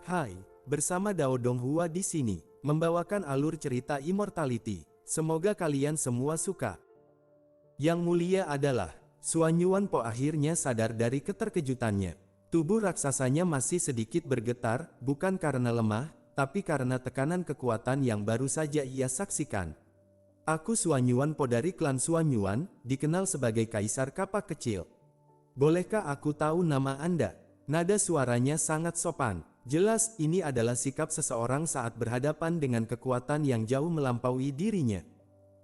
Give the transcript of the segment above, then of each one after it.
Hai, bersama Dao Donghua di sini, membawakan alur cerita Immortality. Semoga kalian semua suka. Yang mulia adalah, Xuan Yuan Po akhirnya sadar dari keterkejutannya. Tubuh raksasanya masih sedikit bergetar, bukan karena lemah, tapi karena tekanan kekuatan yang baru saja ia saksikan. Aku Xuan Yuan Po dari klan Xuan Yuan, dikenal sebagai Kaisar Kapak Kecil. Bolehkah aku tahu nama Anda? Nada suaranya sangat sopan. Jelas ini adalah sikap seseorang saat berhadapan dengan kekuatan yang jauh melampaui dirinya.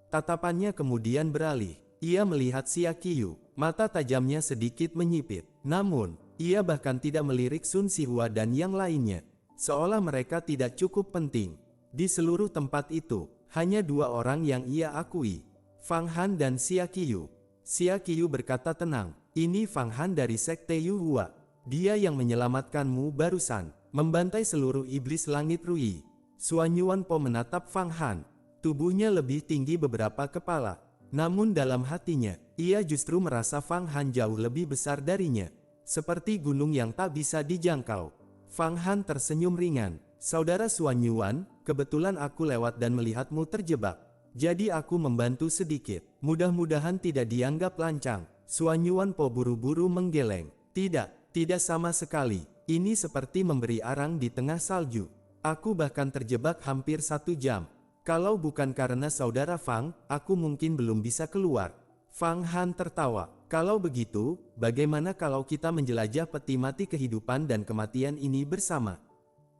Tatapannya kemudian beralih. Ia melihat Xia Qiyu, mata tajamnya sedikit menyipit. Namun, ia bahkan tidak melirik Sun Sihua dan yang lainnya. Seolah mereka tidak cukup penting. Di seluruh tempat itu, hanya dua orang yang ia akui. Fang Han dan Xia Qiyu. Xia Qiyu berkata tenang, ini Fang Han dari Sekte Yu Hua. Dia yang menyelamatkanmu barusan, membantai seluruh iblis langit Rui. Xuan Yuan Po menatap Fang Han. Tubuhnya lebih tinggi beberapa kepala. Namun dalam hatinya, ia justru merasa Fang Han jauh lebih besar darinya. Seperti gunung yang tak bisa dijangkau. Fang Han tersenyum ringan. Saudara Xuan Yuan, kebetulan aku lewat dan melihatmu terjebak. Jadi aku membantu sedikit. Mudah-mudahan tidak dianggap lancang. Xuan Yuan Po buru-buru menggeleng. Tidak sama sekali. Ini seperti memberi arang di tengah salju. Aku bahkan terjebak hampir 1 jam. Kalau bukan karena saudara Fang, aku mungkin belum bisa keluar. Fang Han tertawa. Kalau begitu, bagaimana kalau kita menjelajah peti mati kehidupan dan kematian ini bersama?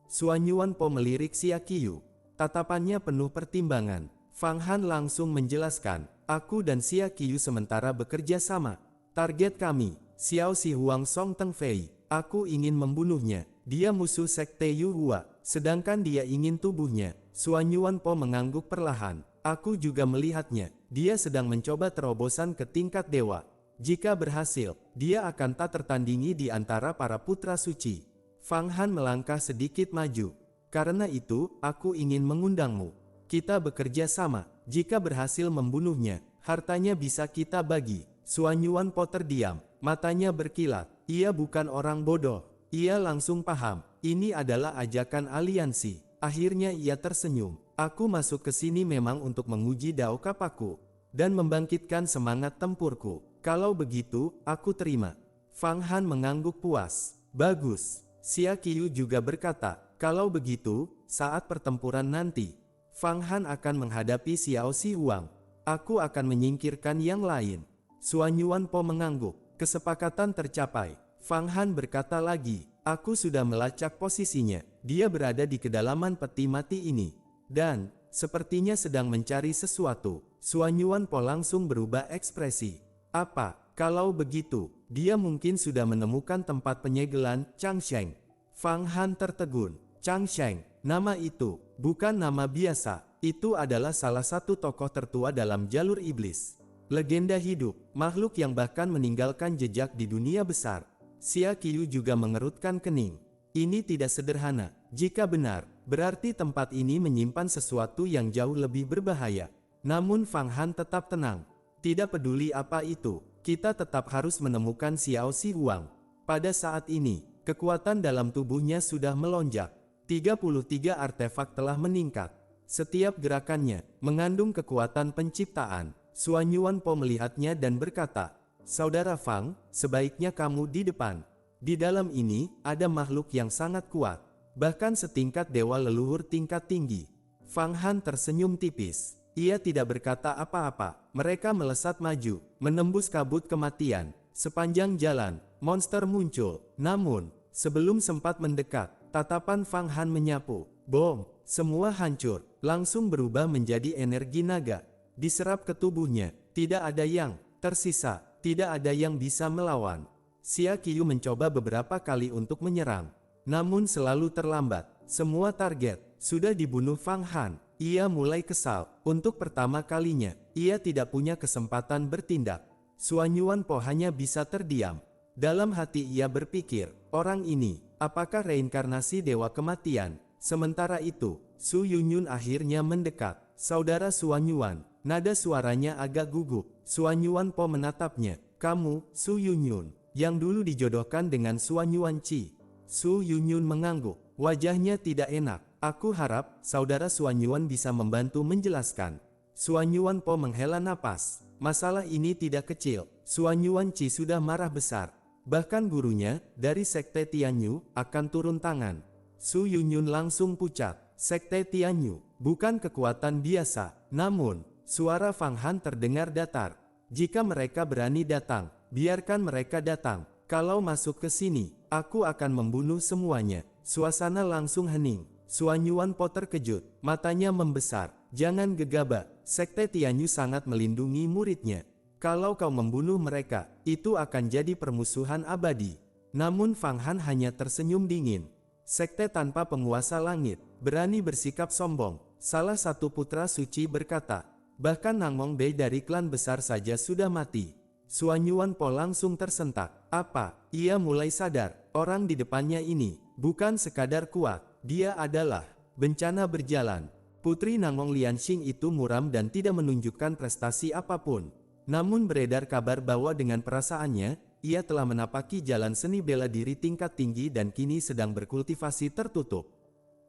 Xuan Yuan Po melirik Xia Qiyu. Tatapannya penuh pertimbangan. Fang Han langsung menjelaskan, aku dan Xia Qiyu sementara bekerja sama. Target kami, Xiao Si Huang Song Teng Fei. Aku ingin membunuhnya. Dia musuh Sekte Yu Hua, sedangkan dia ingin tubuhnya. Xuan Yuan Po mengangguk perlahan. Aku juga melihatnya. Dia sedang mencoba terobosan ke tingkat dewa. Jika berhasil, dia akan tak tertandingi di antara para putra suci. Fang Han melangkah sedikit maju. Karena itu, aku ingin mengundangmu. Kita bekerja sama. Jika berhasil membunuhnya, hartanya bisa kita bagi. Xuan Yuan Po terdiam. Matanya berkilat. Ia bukan orang bodoh. Ia langsung paham. Ini adalah ajakan aliansi. Akhirnya ia tersenyum. Aku masuk ke sini memang untuk menguji Dao Kapakku. Dan membangkitkan semangat tempurku. Kalau begitu, aku terima. Fang Han mengangguk puas. Bagus. Xia Qiyu juga berkata, kalau begitu, saat pertempuran nanti, Fang Han akan menghadapi Xiao Si Huang. Aku akan menyingkirkan yang lain. Xuan Yuan Po mengangguk. Kesepakatan tercapai. Fang Han berkata lagi, aku sudah melacak posisinya. Dia berada di kedalaman peti mati ini. Dan, sepertinya sedang mencari sesuatu. Xuan Yuan Po langsung berubah ekspresi. Apa, kalau begitu, dia mungkin sudah menemukan tempat penyegelan Changsheng. Fang Han tertegun. Changsheng, nama itu, bukan nama biasa. Itu adalah salah satu tokoh tertua dalam jalur iblis. Legenda hidup, makhluk yang bahkan meninggalkan jejak di dunia besar. Xia Qiyu juga mengerutkan kening. Ini tidak sederhana. Jika benar, berarti tempat ini menyimpan sesuatu yang jauh lebih berbahaya. Namun Fang Han tetap tenang. Tidak peduli apa itu, kita tetap harus menemukan Xiao Si Huang. Pada saat ini, kekuatan dalam tubuhnya sudah melonjak. 33 artefak telah meningkat. Setiap gerakannya mengandung kekuatan penciptaan. Xuan Yuan Po melihatnya dan berkata, Saudara Fang, sebaiknya kamu di depan. Di dalam ini, ada makhluk yang sangat kuat. Bahkan setingkat dewa leluhur tingkat tinggi. Fang Han tersenyum tipis. Ia tidak berkata apa-apa. Mereka melesat maju, menembus kabut kematian. Sepanjang jalan, monster muncul. Namun, sebelum sempat mendekat, tatapan Fang Han menyapu. Bom, semua hancur. Langsung berubah menjadi energi naga. Diserap ke tubuhnya. Tidak ada yang tersisa. Tidak ada yang bisa melawan. Xia Qiyu mencoba beberapa kali untuk menyerang. Namun selalu terlambat. Semua target sudah dibunuh Fang Han. Ia mulai kesal. Untuk pertama kalinya, ia tidak punya kesempatan bertindak. Xuan Yuan Po hanya bisa terdiam. Dalam hati ia berpikir, orang ini, apakah reinkarnasi dewa kematian? Sementara itu, Su Yunyun akhirnya mendekat. Saudara Xuan Yuan, nada suaranya agak gugup. Xuan Yuan Po menatapnya. Kamu, Su Yunyun, yang dulu dijodohkan dengan Xuan Yuan Qi. Su Yunyun mengangguk. Wajahnya tidak enak. Aku harap, Saudara Suanyuan bisa membantu menjelaskan. Suanyuan Po menghela napas. Masalah ini tidak kecil. Suanyuan Ci sudah marah besar. Bahkan gurunya, dari Sekte Tianyu, akan turun tangan. Su Yunyun langsung pucat. Sekte Tianyu, bukan kekuatan biasa. Namun, suara Fang Han terdengar datar. Jika mereka berani datang, biarkan mereka datang. Kalau masuk ke sini, aku akan membunuh semuanya. Suasana langsung hening. Suanyuan Po terkejut, matanya membesar. Jangan gegabah, Sekte Tianyu sangat melindungi muridnya. Kalau kau membunuh mereka, itu akan jadi permusuhan abadi. Namun Fang Han hanya tersenyum dingin. Sekte tanpa penguasa langit, berani bersikap sombong. Salah satu putra suci berkata, bahkan Nangmong Bei dari klan besar saja sudah mati. Suanyuan Po langsung tersentak. Apa? Ia mulai sadar, orang di depannya ini, bukan sekadar kuat, dia adalah bencana berjalan. Putri Nangmong Lianxing itu muram dan tidak menunjukkan prestasi apapun. Namun beredar kabar bahwa dengan perasaannya, ia telah menapaki jalan seni bela diri tingkat tinggi dan kini sedang berkultivasi tertutup.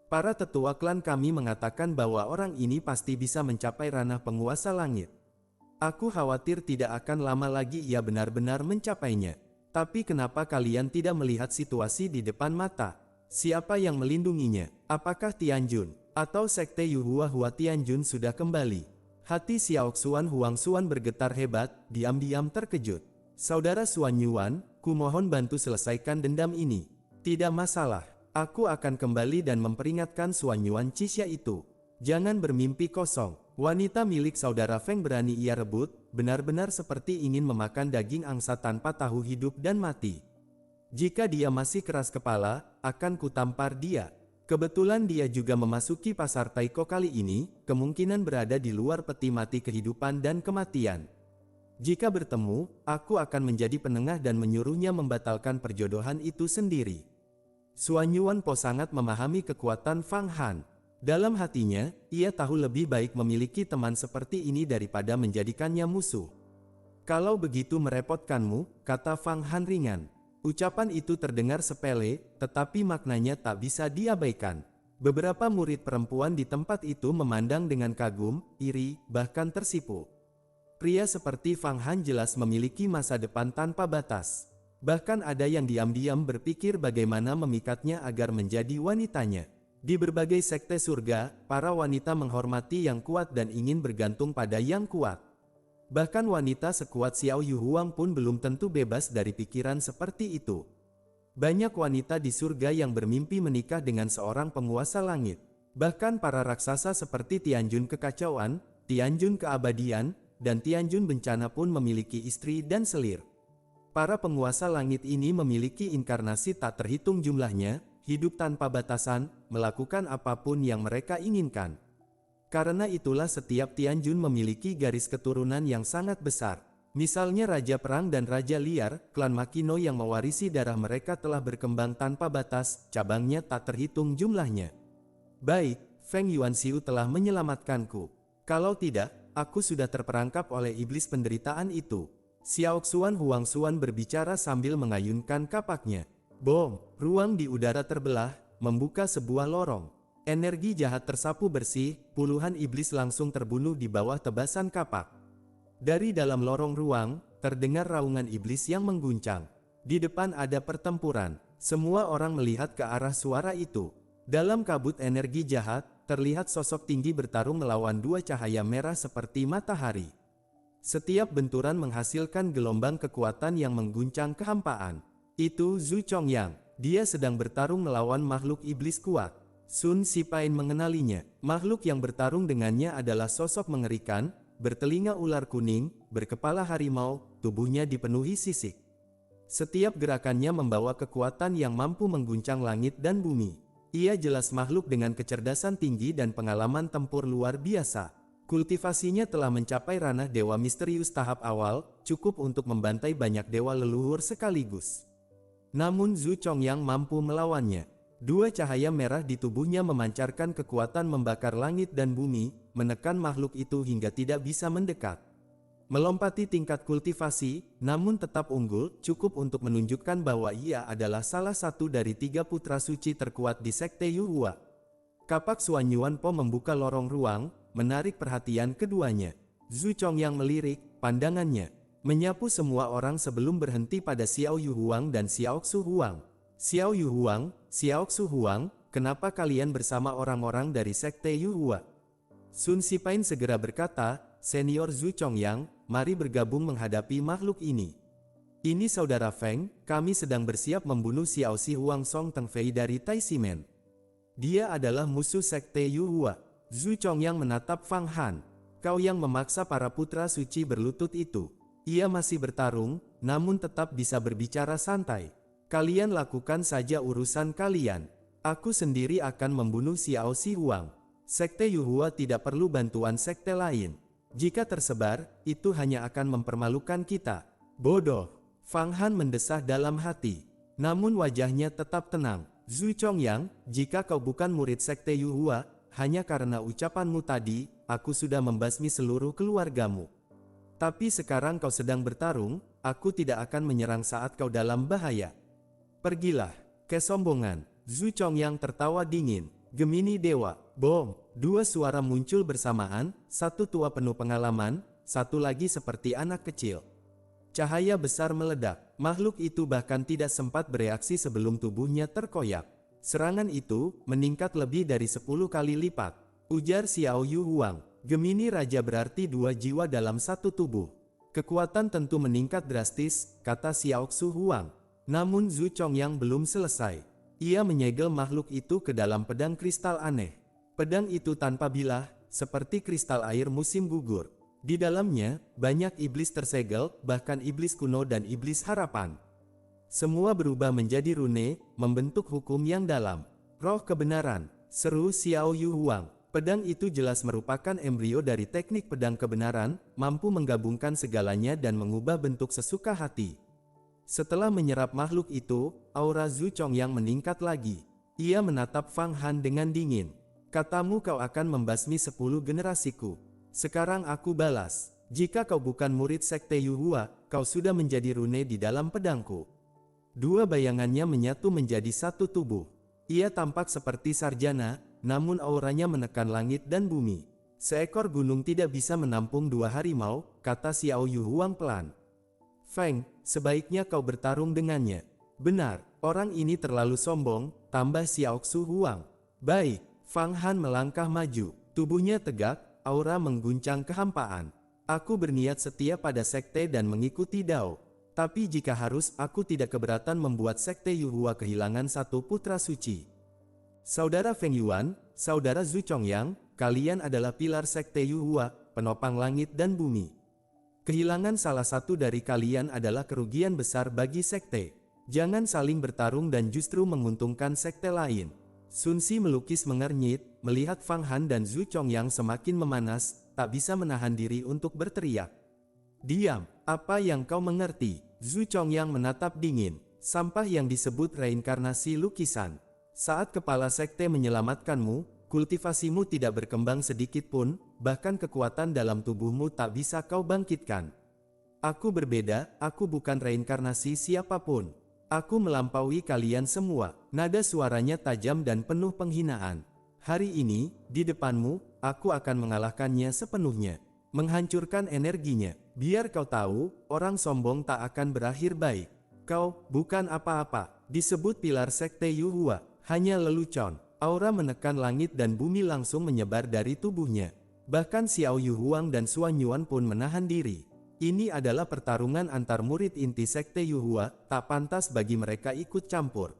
Para tetua klan kami mengatakan bahwa orang ini pasti bisa mencapai ranah penguasa langit. Aku khawatir tidak akan lama lagi ia benar-benar mencapainya. Tapi kenapa kalian tidak melihat situasi di depan mata? Siapa yang melindunginya? Apakah Tianjun? Atau Sekte Yuhua Hua Tianjun sudah kembali? Hati Xiaoxuan Huangxuan bergetar hebat, diam-diam terkejut. Saudara Suanyuan, kumohon bantu selesaikan dendam ini. Tidak masalah, aku akan kembali dan memperingatkan Suanyuan Cisya itu. Jangan bermimpi kosong. Wanita milik saudara Feng berani ia rebut, benar-benar seperti ingin memakan daging angsa tanpa tahu hidup dan mati. Jika dia masih keras kepala, akan kutampar dia. Kebetulan dia juga memasuki pasar Taiko kali ini, kemungkinan berada di luar peti mati kehidupan dan kematian. Jika bertemu, aku akan menjadi penengah dan menyuruhnya membatalkan perjodohan itu sendiri. Suanyuan Po sangat memahami kekuatan Fang Han. Dalam hatinya, ia tahu lebih baik memiliki teman seperti ini daripada menjadikannya musuh. Kalau begitu merepotkanmu, kata Fang Han ringan. Ucapan itu terdengar sepele, tetapi maknanya tak bisa diabaikan. Beberapa murid perempuan di tempat itu memandang dengan kagum, iri, bahkan tersipu. Pria seperti Fang Han jelas memiliki masa depan tanpa batas. Bahkan ada yang diam-diam berpikir bagaimana memikatnya agar menjadi wanitanya. Di berbagai sekte surga, para wanita menghormati yang kuat dan ingin bergantung pada yang kuat. Bahkan wanita sekuat Xiao Yu Huang pun belum tentu bebas dari pikiran seperti itu. Banyak wanita di surga yang bermimpi menikah dengan seorang penguasa langit. Bahkan para raksasa seperti Tianjun Kekacauan, Tianjun Keabadian, dan Tianjun Bencana pun memiliki istri dan selir. Para penguasa langit ini memiliki inkarnasi tak terhitung jumlahnya, hidup tanpa batasan, melakukan apapun yang mereka inginkan. Karena itulah setiap Tianjun memiliki garis keturunan yang sangat besar. Misalnya Raja Perang dan Raja Liar, klan Makino yang mewarisi darah mereka telah berkembang tanpa batas, cabangnya tak terhitung jumlahnya. Baik, Feng Yuanxiu telah menyelamatkanku. Kalau tidak, aku sudah terperangkap oleh iblis penderitaan itu. Xiaoxuan Huangxuan berbicara sambil mengayunkan kapaknya. Bom, ruang di udara terbelah, membuka sebuah lorong. Energi jahat tersapu bersih, puluhan iblis langsung terbunuh di bawah tebasan kapak. Dari dalam lorong ruang, terdengar raungan iblis yang mengguncang. Di depan ada pertempuran, semua orang melihat ke arah suara itu. Dalam kabut energi jahat, terlihat sosok tinggi bertarung melawan dua cahaya merah seperti matahari. Setiap benturan menghasilkan gelombang kekuatan yang mengguncang kehampaan. Itu Zhu Chongyang, dia sedang bertarung melawan makhluk iblis kuat. Sun Sipain mengenalinya, makhluk yang bertarung dengannya adalah sosok mengerikan, bertelinga ular kuning, berkepala harimau, tubuhnya dipenuhi sisik. Setiap gerakannya membawa kekuatan yang mampu mengguncang langit dan bumi. Ia jelas makhluk dengan kecerdasan tinggi dan pengalaman tempur luar biasa. Kultivasinya telah mencapai ranah dewa misterius tahap awal, cukup untuk membantai banyak dewa leluhur sekaligus. Namun Zhu Chongyang mampu melawannya. Dua cahaya merah di tubuhnya memancarkan kekuatan membakar langit dan bumi, menekan makhluk itu hingga tidak bisa mendekat. melompati tingkat kultivasi, namun tetap unggul, cukup untuk menunjukkan bahwa ia adalah salah satu dari 3 putra suci terkuat di Sekte Yuhua. Kapak Suanyuan Po membuka lorong ruang, menarik perhatian keduanya. Zhu Chongyang melirik, pandangannya menyapu semua orang sebelum berhenti pada Xiao Yuhuang dan Xiao Xu Huang. Xiao Yuhuang, Xiao Xu Huang, kenapa kalian bersama orang-orang dari Sekte Yuhua? Sun Sipain segera berkata, Senior Zhu Chongyang, mari bergabung menghadapi makhluk ini. Ini Saudara Feng, kami sedang bersiap membunuh Xiao Si Huang Song Tengfei dari Taisimen. Dia adalah musuh Sekte Yuhua. Zhu Chongyang menatap Fang Han. Kau yang memaksa para putra suci berlutut itu. Ia masih bertarung, namun tetap bisa berbicara santai. Kalian lakukan saja urusan kalian. Aku sendiri akan membunuh Xiao Si Huang. Sekte Yuhua tidak perlu bantuan sekte lain. Jika tersebar, itu hanya akan mempermalukan kita. Bodoh. Fang Han mendesah dalam hati. Namun wajahnya tetap tenang. Zhu Chongyang, jika kau bukan murid Sekte Yuhua, hanya karena ucapanmu tadi, aku sudah membasmi seluruh keluargamu. Tapi sekarang kau sedang bertarung, aku tidak akan menyerang saat kau dalam bahaya. Pergilah. Kesombongan. Zhu Chongyang tertawa dingin. Gemini Dewa. Bom. 2 suara muncul bersamaan, satu tua penuh pengalaman, satu lagi seperti anak kecil. Cahaya besar meledak. Makhluk itu bahkan tidak sempat bereaksi sebelum tubuhnya terkoyak. Serangan itu meningkat lebih dari 10 kali lipat. Ujar Xiao Yu Huang. Gemini Raja berarti 2 jiwa dalam satu tubuh. Kekuatan tentu meningkat drastis, kata Xiao Xu Huang. Namun Zhu Chongyang belum selesai. Ia menyegel makhluk itu ke dalam pedang kristal aneh. Pedang itu tanpa bilah, seperti kristal air musim gugur. Di dalamnya, banyak iblis tersegel, bahkan iblis kuno dan iblis harapan. Semua berubah menjadi rune, membentuk hukum yang dalam. Roh kebenaran, seru Xiao Yu Huang. Pedang itu jelas merupakan embrio dari teknik pedang kebenaran, mampu menggabungkan segalanya dan mengubah bentuk sesuka hati. Setelah menyerap makhluk itu, aura Zhu Chongyang meningkat lagi. Ia menatap Fang Han dengan dingin. Katamu kau akan membasmi 10 generasiku. Sekarang aku balas. Jika kau bukan murid Sekte Yuhua, kau sudah menjadi rune di dalam pedangku. 2 bayangannya menyatu menjadi satu tubuh. Ia tampak seperti sarjana, namun auranya menekan langit dan bumi. Seekor gunung tidak bisa menampung 2 harimau, kata Xiao Yu Huang pelan. Feng, sebaiknya kau bertarung dengannya. Benar, orang ini terlalu sombong, tambah Xiao Xu Huang. Baik, Fang Han melangkah maju. Tubuhnya tegak, aura mengguncang kehampaan. Aku berniat setia pada sekte dan mengikuti Dao. Tapi jika harus, aku tidak keberatan membuat Sekte Yuhua kehilangan satu putra suci. Saudara Feng Yuan, Saudara Zhu Chongyang, kalian adalah pilar Sekte Yuhua, penopang langit dan bumi. Kehilangan salah satu dari kalian adalah kerugian besar bagi sekte. Jangan saling bertarung dan justru menguntungkan sekte lain. Sun Si melukis mengernyit, melihat Fang Han dan Zhu Chongyang semakin memanas, tak bisa menahan diri untuk berteriak. Diam, apa yang kau mengerti? Zhu Chongyang menatap dingin. Sampah yang disebut reinkarnasi lukisan. Saat kepala sekte menyelamatkanmu, kultivasimu tidak berkembang sedikit pun, bahkan kekuatan dalam tubuhmu tak bisa kau bangkitkan. Aku berbeda, aku bukan reinkarnasi siapapun. Aku melampaui kalian semua. Nada suaranya tajam dan penuh penghinaan. Hari ini, di depanmu, aku akan mengalahkannya sepenuhnya. Menghancurkan energinya. Biar kau tahu, orang sombong tak akan berakhir baik. Kau, bukan apa-apa, disebut pilar Sekte Yuhua. Hanya lelucon. Aura menekan langit dan bumi langsung menyebar dari tubuhnya. Bahkan Xiao Yu Huang dan Suan Yuan pun menahan diri. Ini adalah pertarungan antar murid inti Sekte Yuhua, tak pantas bagi mereka ikut campur.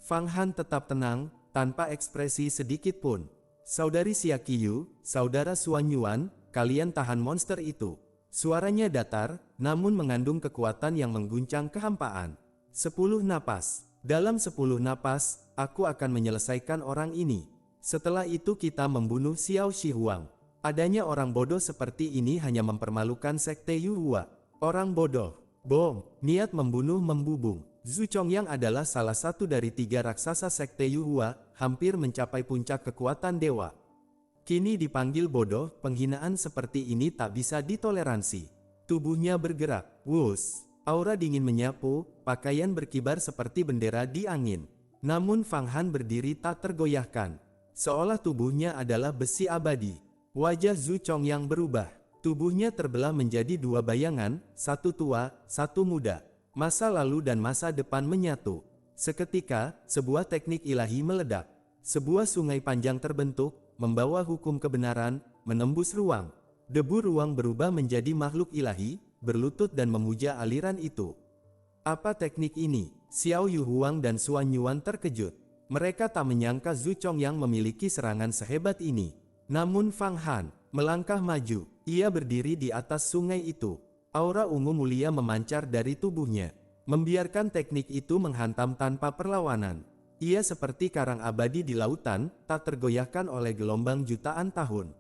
Fang Han tetap tenang, tanpa ekspresi sedikit pun. Saudari Xia Qiyu, Saudara Suan Yuan, kalian tahan monster itu. Suaranya datar, namun mengandung kekuatan yang mengguncang kehampaan. 10 napas. Dalam 10 napas, aku akan menyelesaikan orang ini. Setelah itu kita membunuh Xiao Shi Huang. Adanya orang bodoh seperti ini hanya mempermalukan Sekte Yuhua. Orang bodoh. Bom, niat membunuh membubung. Zhu Chongyang adalah salah satu dari 3 raksasa Sekte Yuhua, hampir mencapai puncak kekuatan dewa. Kini dipanggil bodoh, penghinaan seperti ini tak bisa ditoleransi. Tubuhnya bergerak. Wus. Aura dingin menyapu, pakaian berkibar seperti bendera di angin. Namun Fang Han berdiri tak tergoyahkan. Seolah tubuhnya adalah besi abadi. Wajah Zhu Chongyang berubah. Tubuhnya terbelah menjadi dua bayangan, satu tua, satu muda. Masa lalu dan masa depan menyatu. Seketika, sebuah teknik ilahi meledak. Sebuah sungai panjang terbentuk, membawa hukum kebenaran, menembus ruang. Debu ruang berubah menjadi makhluk ilahi, berlutut dan memuja aliran itu. Apa teknik ini? Xiao Yuhuang dan Xuan Yuan terkejut. Mereka tak menyangka Zhu Chongyang memiliki serangan sehebat ini. Namun Fang Han melangkah maju. Ia berdiri di atas sungai itu. Aura ungu mulia memancar dari tubuhnya, membiarkan teknik itu menghantam tanpa perlawanan. Ia seperti karang abadi di lautan, tak tergoyahkan oleh gelombang jutaan tahun.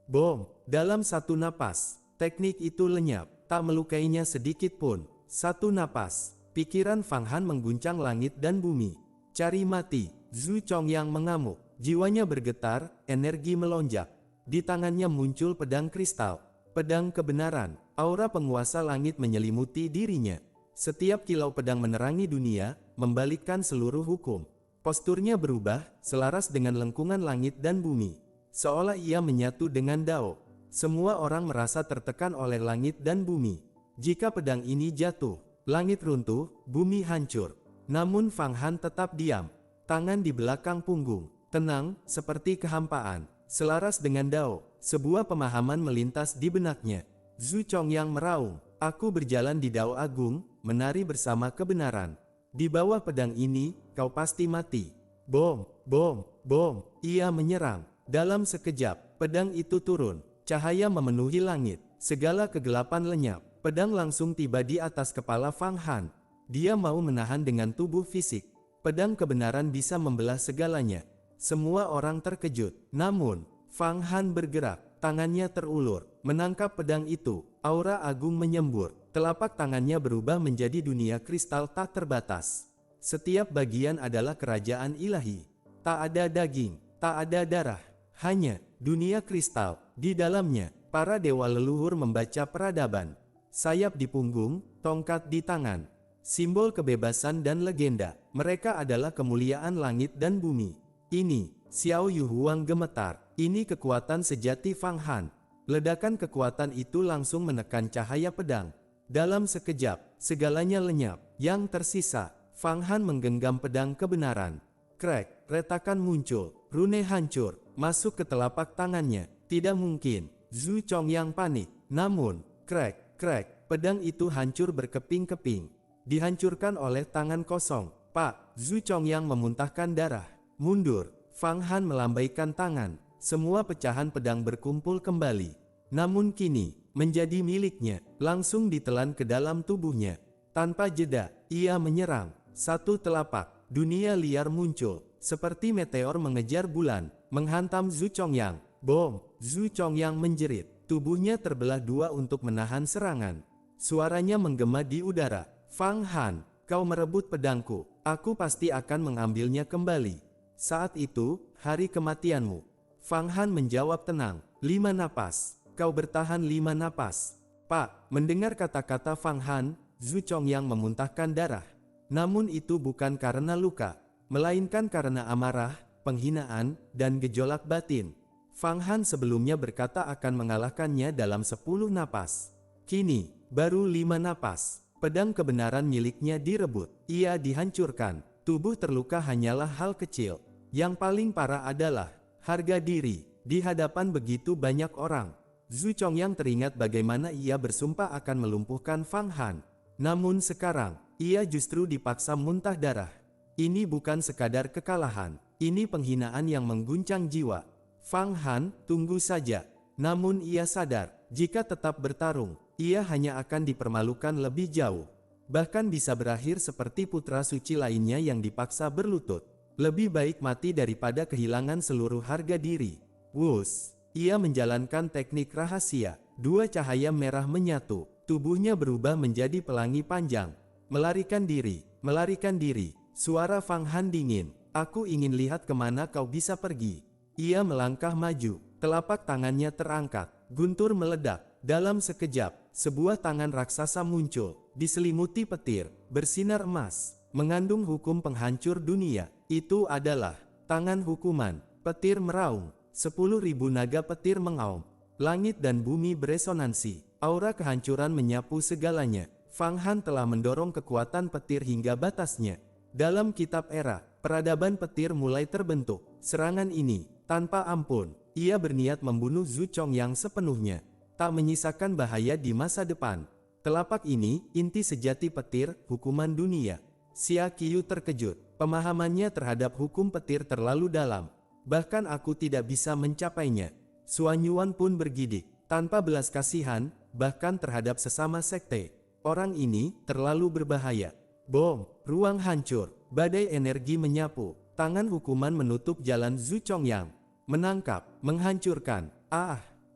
Bom! Dalam satu napas, teknik itu lenyap, tak melukainya sedikit pun. Satu napas, pikiran Fang Han mengguncang langit dan bumi. Cari mati! Zhu Chongyang mengamuk, jiwanya bergetar, energi melonjak. Di tangannya muncul pedang kristal, pedang kebenaran. Aura penguasa langit menyelimuti dirinya. Setiap kilau pedang menerangi dunia, membalikkan seluruh hukum. Posturnya berubah, selaras dengan lengkungan langit dan bumi. Seolah ia menyatu dengan Dao. Semua orang merasa tertekan oleh langit dan bumi. Jika pedang ini jatuh, langit runtuh, bumi hancur. Namun Fang Han tetap diam. Tangan di belakang punggung, tenang, seperti kehampaan. Selaras dengan Dao, sebuah pemahaman melintas di benaknya. Zhu Chongyang meraung, aku berjalan di Dao Agung, menari bersama kebenaran. Di bawah pedang ini, kau pasti mati. Bom, bom, bom, ia menyerang. Dalam sekejap, pedang itu turun. Cahaya memenuhi langit, segala kegelapan lenyap. Pedang langsung tiba di atas kepala Fang Han. Dia mau menahan dengan tubuh fisik. Pedang kebenaran bisa membelah segalanya. Semua orang terkejut. Namun, Fang Han bergerak, tangannya terulur, menangkap pedang itu. Aura agung menyembur, telapak tangannya berubah menjadi dunia kristal tak terbatas. Setiap bagian adalah kerajaan ilahi. Tak ada daging, tak ada darah, hanya dunia kristal. Di dalamnya, para dewa leluhur membaca peradaban. Sayap di punggung, tongkat di tangan. Simbol kebebasan dan legenda. Mereka adalah kemuliaan langit dan bumi. Ini, Xiao Yuhuang gemetar. Ini kekuatan sejati Fang Han. Ledakan kekuatan itu langsung menekan cahaya pedang. Dalam sekejap, segalanya lenyap. Yang tersisa, Fang Han menggenggam pedang kebenaran. Krek, retakan muncul. Rune hancur, masuk ke telapak tangannya. Tidak mungkin. Zhu Chongyang panik. Namun, krek, krek, pedang itu hancur berkeping-keping. Dihancurkan oleh tangan kosong. Pak, Zhu Chongyang memuntahkan darah. Mundur. Fang Han melambaikan tangan. Semua pecahan pedang berkumpul kembali. Namun kini, menjadi miliknya. Langsung ditelan ke dalam tubuhnya. Tanpa jeda, ia menyerang. Satu telapak, dunia liar muncul. Seperti meteor mengejar bulan, menghantam Zhu Chongyang. Bom! Zhu Chongyang menjerit. Tubuhnya terbelah dua untuk menahan serangan. Suaranya menggema di udara. Fang Han, kau merebut pedangku. Aku pasti akan mengambilnya kembali. Saat itu, hari kematianmu. Fang Han menjawab tenang. 5 napas. Kau bertahan 5 napas. Pak, mendengar kata-kata Fang Han, Zhu Chongyang memuntahkan darah. Namun itu bukan karena luka, melainkan karena amarah, penghinaan, dan gejolak batin. Fang Han sebelumnya berkata akan mengalahkannya dalam 10 napas. Kini, baru 5 napas. Pedang kebenaran miliknya direbut. Ia dihancurkan. Tubuh terluka hanyalah hal kecil. Yang paling parah adalah harga diri. Di hadapan begitu banyak orang, Zhu Chongyang teringat bagaimana ia bersumpah akan melumpuhkan Fang Han. Namun sekarang, ia justru dipaksa muntah darah. Ini bukan sekadar kekalahan. Ini penghinaan yang mengguncang jiwa. Fang Han, tunggu saja. Namun ia sadar, jika tetap bertarung, ia hanya akan dipermalukan lebih jauh. Bahkan bisa berakhir seperti putra suci lainnya yang dipaksa berlutut. Lebih baik mati daripada kehilangan seluruh harga diri. Wus! Ia menjalankan teknik rahasia. Dua cahaya merah menyatu. Tubuhnya berubah menjadi pelangi panjang. Melarikan diri, melarikan diri. Suara Fang Han dingin. Aku ingin lihat kemana kau bisa pergi. Ia melangkah maju, telapak tangannya terangkat, guntur meledak. Dalam sekejap, sebuah tangan raksasa muncul, diselimuti petir, bersinar emas, mengandung hukum penghancur dunia. Itu adalah tangan hukuman. Petir meraung, 10.000 naga petir mengaum. Langit dan bumi beresonansi, aura kehancuran menyapu segalanya. Fang Han telah mendorong kekuatan petir hingga batasnya. Dalam kitab era, peradaban petir mulai terbentuk. Serangan ini, tanpa ampun, ia berniat membunuh Zhu Chongyang sepenuhnya. Tak menyisakan bahaya di masa depan. Telapak ini, inti sejati petir, hukuman dunia. Xia Qiu terkejut, pemahamannya terhadap hukum petir terlalu dalam. Bahkan aku tidak bisa mencapainya. Suan Yuan pun bergidik, tanpa belas kasihan, bahkan terhadap sesama sekte. Orang ini, terlalu berbahaya. Bom, ruang hancur, badai energi menyapu, tangan hukuman menutup jalan Zhu Chongyang. Menangkap, menghancurkan,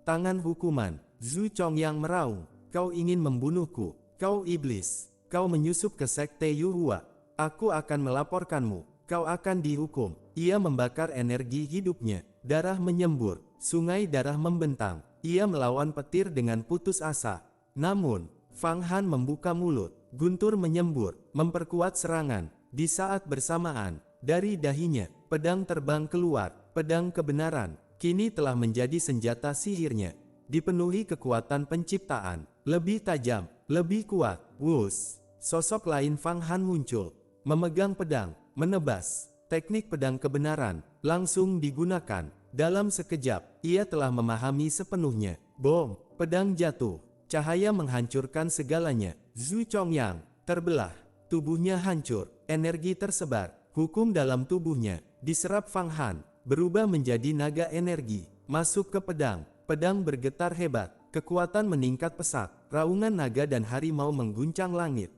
tangan hukuman. Zhu Chongyang meraung, kau ingin membunuhku, kau iblis, kau menyusup ke sekte Yuhua. Aku akan melaporkanmu, kau akan dihukum. Ia membakar energi hidupnya, darah menyembur, sungai darah membentang. Ia melawan petir dengan putus asa. Namun, Fang Han membuka mulut, guntur menyembur, memperkuat serangan. Di saat bersamaan, dari dahinya, pedang terbang keluar, pedang kebenaran, kini telah menjadi senjata sihirnya. Dipenuhi kekuatan penciptaan, lebih tajam, lebih kuat. Wus, sosok lain Fang Han muncul, memegang pedang, menebas. Teknik pedang kebenaran langsung digunakan. Dalam sekejap, ia telah memahami sepenuhnya. Bom, pedang jatuh, cahaya menghancurkan segalanya. Zhu Chongyang terbelah, tubuhnya hancur, energi tersebar, hukum dalam tubuhnya diserap Fang Han, berubah menjadi naga energi, masuk ke pedang. Pedang bergetar hebat, kekuatan meningkat pesat, raungan naga dan harimau mengguncang langit.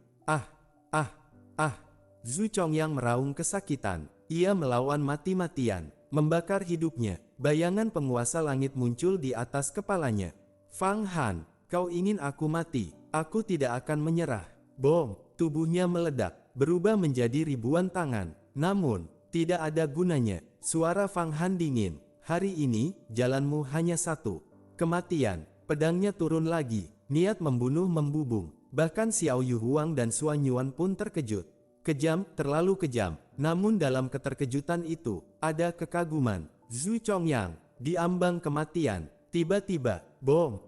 Zhu Chongyang meraung kesakitan, ia melawan mati-matian, membakar hidupnya. Bayangan penguasa langit muncul di atas kepalanya. Fang Han, kau ingin aku mati, aku tidak akan menyerah. Bom, tubuhnya meledak, berubah menjadi ribuan tangan. Namun, tidak ada gunanya. Suara Fang Han dingin. Hari ini, jalanmu hanya satu. Kematian. Pedangnya turun lagi. Niat membunuh membubung. Bahkan Xiao Yuhuang dan Suan Yuan pun terkejut. Kejam, terlalu kejam. Namun dalam keterkejutan itu, ada kekaguman. Zhu Chongyang, diambang kematian. Tiba-tiba, bom,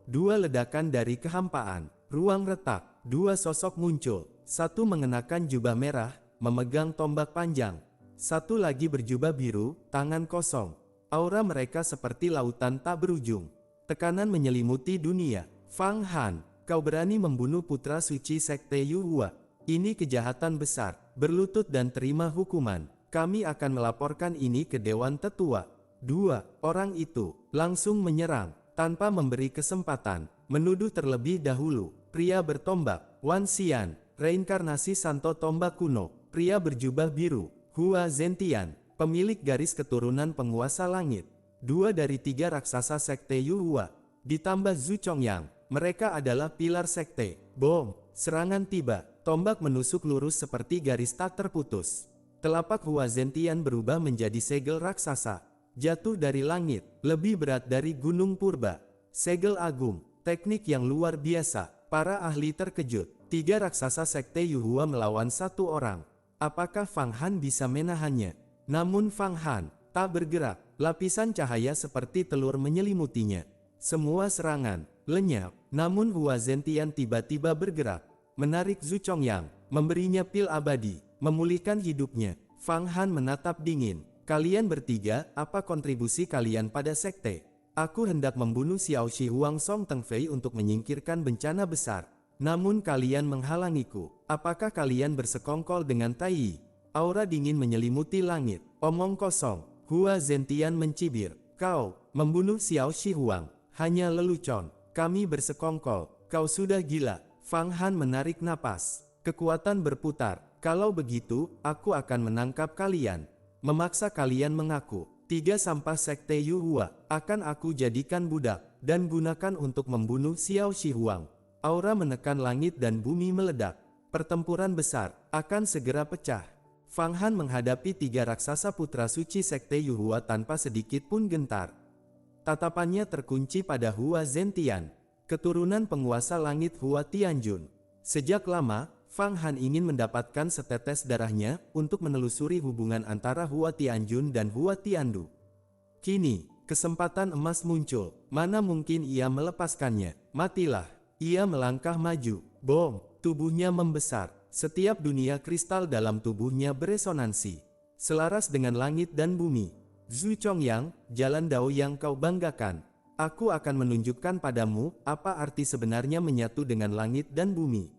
dua ledakan dari kehampaan. Ruang retak, dua sosok muncul. Satu mengenakan jubah merah, memegang tombak panjang. Satu lagi berjubah biru, tangan kosong. Aura mereka seperti lautan tak berujung. Tekanan menyelimuti dunia. Fang Han, kau berani membunuh putra suci sekte Yuhua. Ini kejahatan besar. Berlutut dan terima hukuman. Kami akan melaporkan ini ke Dewan Tetua. Dua orang itu langsung menyerang, tanpa memberi kesempatan. Menuduh terlebih dahulu. Pria bertombak, Wan Xian, reinkarnasi Santo Tombak kuno. Pria berjubah biru, Hua Zentian, pemilik garis keturunan penguasa langit. Dua dari tiga raksasa sekte Yuhua. Ditambah Zhu Chongyang, mereka adalah pilar sekte. Bom, serangan tiba, tombak menusuk lurus seperti garis tak terputus. Telapak Hua Zentian berubah menjadi segel raksasa. Jatuh dari langit, lebih berat dari gunung purba. Segel agung, teknik yang luar biasa. Para ahli terkejut. Tiga raksasa sekte Yuhua melawan satu orang. Apakah Fang Han bisa menahannya? Namun Fang Han tak bergerak. Lapisan cahaya seperti telur menyelimutinya. Semua serangan lenyap. Namun Hua Zentian tiba-tiba bergerak, menarik Zhu Chongyang, memberinya pil abadi, memulihkan hidupnya. Fang Han menatap dingin. Kalian bertiga, apa kontribusi kalian pada sekte? Aku hendak membunuh Xiao Shi Huang Song Tengfei untuk menyingkirkan bencana besar. Namun kalian menghalangiku. Apakah kalian bersekongkol dengan Tai? Aura dingin menyelimuti langit. Omong kosong. Hua Zentian mencibir. Kau membunuh Xiao Shi Huang. Hanya lelucon. Kami bersekongkol. Kau sudah gila. Fang Han menarik napas. Kekuatan berputar. Kalau begitu, aku akan menangkap kalian. Memaksa kalian mengaku. 3 sampah sekte Yuhua akan aku jadikan budak dan gunakan untuk membunuh Xiao Shi Huang. Aura menekan langit dan bumi meledak. Pertempuran besar akan segera pecah. Fang Han menghadapi 3 raksasa putra suci sekte Yuhua tanpa sedikit pun gentar. Tatapannya terkunci pada Hua Zentian. keturunan penguasa langit Hua Tianjun. Sejak lama, Fang Han ingin mendapatkan setetes darahnya untuk menelusuri hubungan antara Hua Tianjun dan Hua Tiandu. Kini, kesempatan emas muncul, mana mungkin ia melepaskannya. Matilah. Ia melangkah maju. Bom, tubuhnya membesar. Setiap dunia kristal dalam tubuhnya beresonansi. Selaras dengan langit dan bumi. Zhu Chongyang, jalan Dao yang kau banggakan. Aku akan menunjukkan padamu apa arti sebenarnya menyatu dengan langit dan bumi.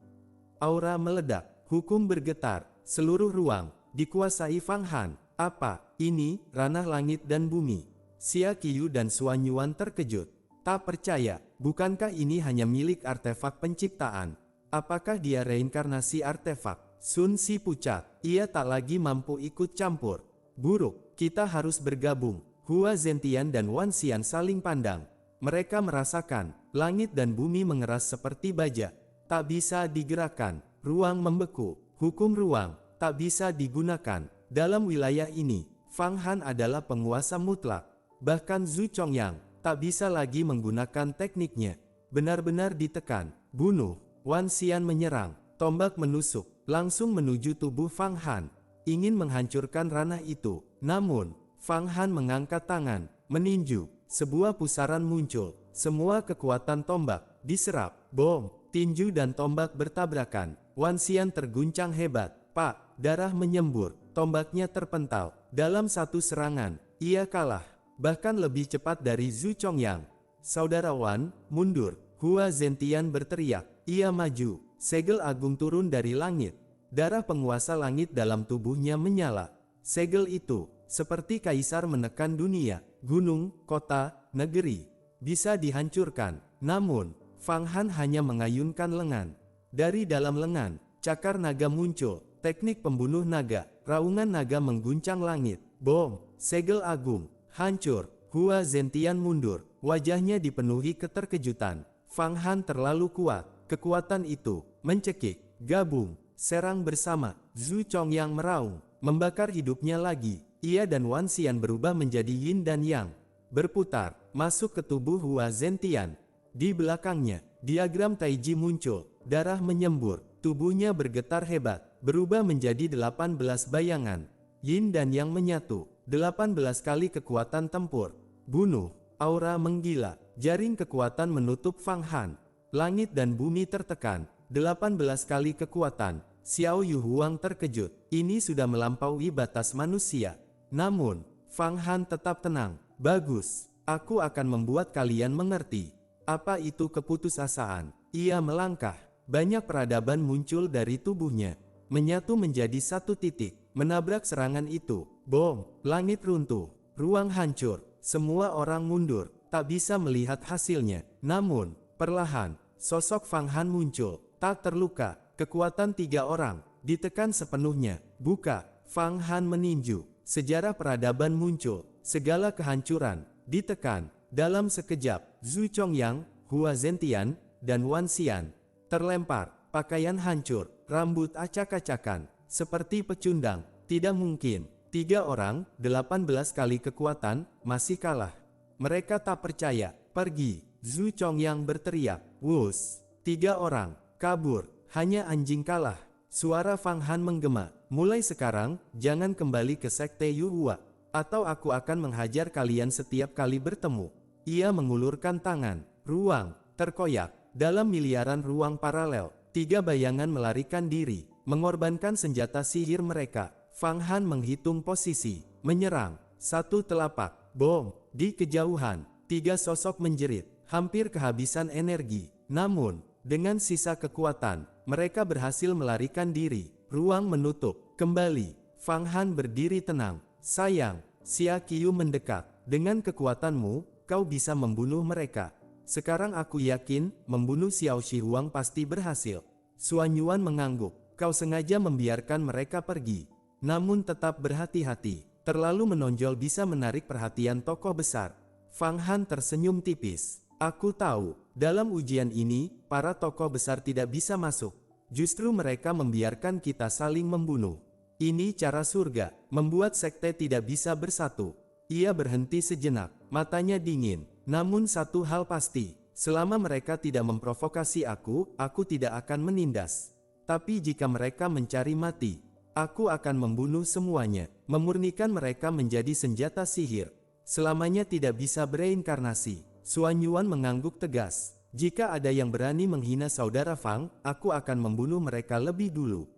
Aura meledak, hukum bergetar, seluruh ruang dikuasai Fang Han. Apa ini ranah langit dan bumi? Xia Qiu dan Xuan Yuan terkejut. Tak percaya, bukankah ini hanya milik artefak penciptaan? Apakah dia reinkarnasi artefak? Sun Si pucat, ia tak lagi mampu ikut campur. Buruk, kita harus bergabung. Hua Zentian dan Wan Xian saling pandang. Mereka merasakan, langit dan bumi mengeras seperti baja. Tak bisa digerakkan, ruang membeku, hukum ruang, tak bisa digunakan. Dalam wilayah ini, Fang Han adalah penguasa mutlak. Bahkan Zhu Chongyang tak bisa lagi menggunakan tekniknya. Benar-benar ditekan, bunuh. Wan Xian menyerang, tombak menusuk, langsung menuju tubuh Fang Han. Ingin menghancurkan ranah itu. Namun, Fang Han mengangkat tangan, meninju. Sebuah pusaran muncul. Semua kekuatan tombak diserap. Bom, tinju dan tombak bertabrakan. Wan Xian terguncang hebat. Pak, darah menyembur. Tombaknya terpental. Dalam satu serangan, ia kalah. Bahkan lebih cepat dari Zhu Chongyang. Saudara Wan, mundur. Hua Zentian berteriak. Ia maju. Segel agung turun dari langit. Darah penguasa langit dalam tubuhnya menyala. Segel itu, seperti kaisar menekan dunia. Gunung, kota, negeri, bisa dihancurkan. Namun, Fang Han hanya mengayunkan lengan. Dari dalam lengan, cakar naga muncul. Teknik pembunuh naga. Raungan naga mengguncang langit. Bom, segel agung hancur. Hua Zentian mundur. Wajahnya dipenuhi keterkejutan. Fang Han terlalu kuat. Kekuatan itu mencekik. Gabung, serang bersama. Zhu Chongyang meraung, membakar hidupnya lagi. Ia dan Wan Xian berubah menjadi yin dan yang. Berputar, masuk ke tubuh Hua Zentian. Di belakangnya, diagram Taiji muncul. Darah menyembur. Tubuhnya bergetar hebat. Berubah menjadi 18 bayangan. Yin dan yang menyatu. 18 kali kekuatan tempur. Bunuh. Aura menggila. Jaring kekuatan menutup Fang Han. Langit dan bumi tertekan. 18 kali kekuatan. Xiao Yu Huang terkejut. Ini sudah melampaui batas manusia. Namun, Fang Han tetap tenang. Bagus. Aku akan membuat kalian mengerti. Apa itu keputusasaan? Ia melangkah. Banyak peradaban muncul dari tubuhnya. Menyatu menjadi satu titik. Menabrak serangan itu. Bom, langit runtuh. Ruang hancur. Semua orang mundur. Tak bisa melihat hasilnya. Namun, perlahan, sosok Fang Han muncul. Tak terluka. Kekuatan 3 orang. Ditekan sepenuhnya. Buka. Fang Han meninju. Sejarah peradaban muncul. Segala kehancuran. Ditekan. Dalam sekejap, Zhu Chongyang, Hua Zentian, dan Wan Xian terlempar. Pakaian hancur. Rambut acak-acakan. Seperti pecundang. Tidak mungkin. 3 orang, 18 kali kekuatan, masih kalah. Mereka tak percaya. Pergi. Zhu Chongyang berteriak. Wus. 3 orang. Kabur. Hanya anjing kalah. Suara Fang Han menggema. Mulai sekarang, jangan kembali ke sekte Yu Hua. Atau aku akan menghajar kalian setiap kali bertemu. Ia mengulurkan tangan. Ruang terkoyak. Dalam miliaran ruang paralel, 3 bayangan melarikan diri. Mengorbankan senjata sihir mereka. Fang Han menghitung posisi. Menyerang. 1 telapak. Bom. Di kejauhan, 3 sosok menjerit. Hampir kehabisan energi. Namun, dengan sisa kekuatan, mereka berhasil melarikan diri. Ruang menutup. Kembali. Fang Han berdiri tenang. Sayang. Xia Qiu mendekat. Dengan kekuatanmu, kau bisa membunuh mereka. Sekarang aku yakin, membunuh Xiao Shihuang pasti berhasil. Xuan Yuan mengangguk. Kau sengaja membiarkan mereka pergi. Namun tetap berhati-hati. Terlalu menonjol bisa menarik perhatian tokoh besar. Fang Han tersenyum tipis. Aku tahu, dalam ujian ini, para tokoh besar tidak bisa masuk. Justru mereka membiarkan kita saling membunuh. Ini cara surga, membuat sekte tidak bisa bersatu. Ia berhenti sejenak, matanya dingin. Namun satu hal pasti, Selama mereka tidak memprovokasi aku tidak akan menindas. Tapi jika mereka mencari mati, aku akan membunuh semuanya, memurnikan mereka menjadi senjata sihir. Selamanya tidak bisa bereinkarnasi. Suan Yuan mengangguk tegas. Jika ada yang berani menghina saudara Fang, aku akan membunuh mereka lebih dulu.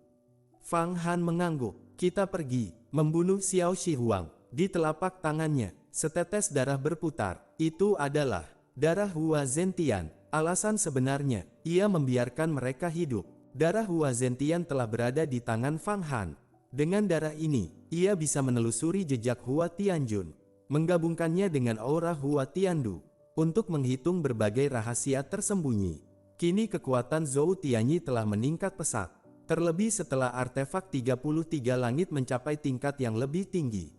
Fang Han mengangguk. Kita pergi, membunuh Xiao Shihuang. Di telapak tangannya, setetes darah berputar. Itu adalah darah Hua Zentian. Alasan sebenarnya, ia membiarkan mereka hidup. Darah Hua Zentian telah berada di tangan Fang Han. Dengan darah ini, ia bisa menelusuri jejak Hua Tianjun, menggabungkannya dengan aura Hua Tiandu, untuk menghitung berbagai rahasia tersembunyi. Kini kekuatan Zhou Tianyi telah meningkat pesat. Terlebih setelah artefak 33 langit mencapai tingkat yang lebih tinggi.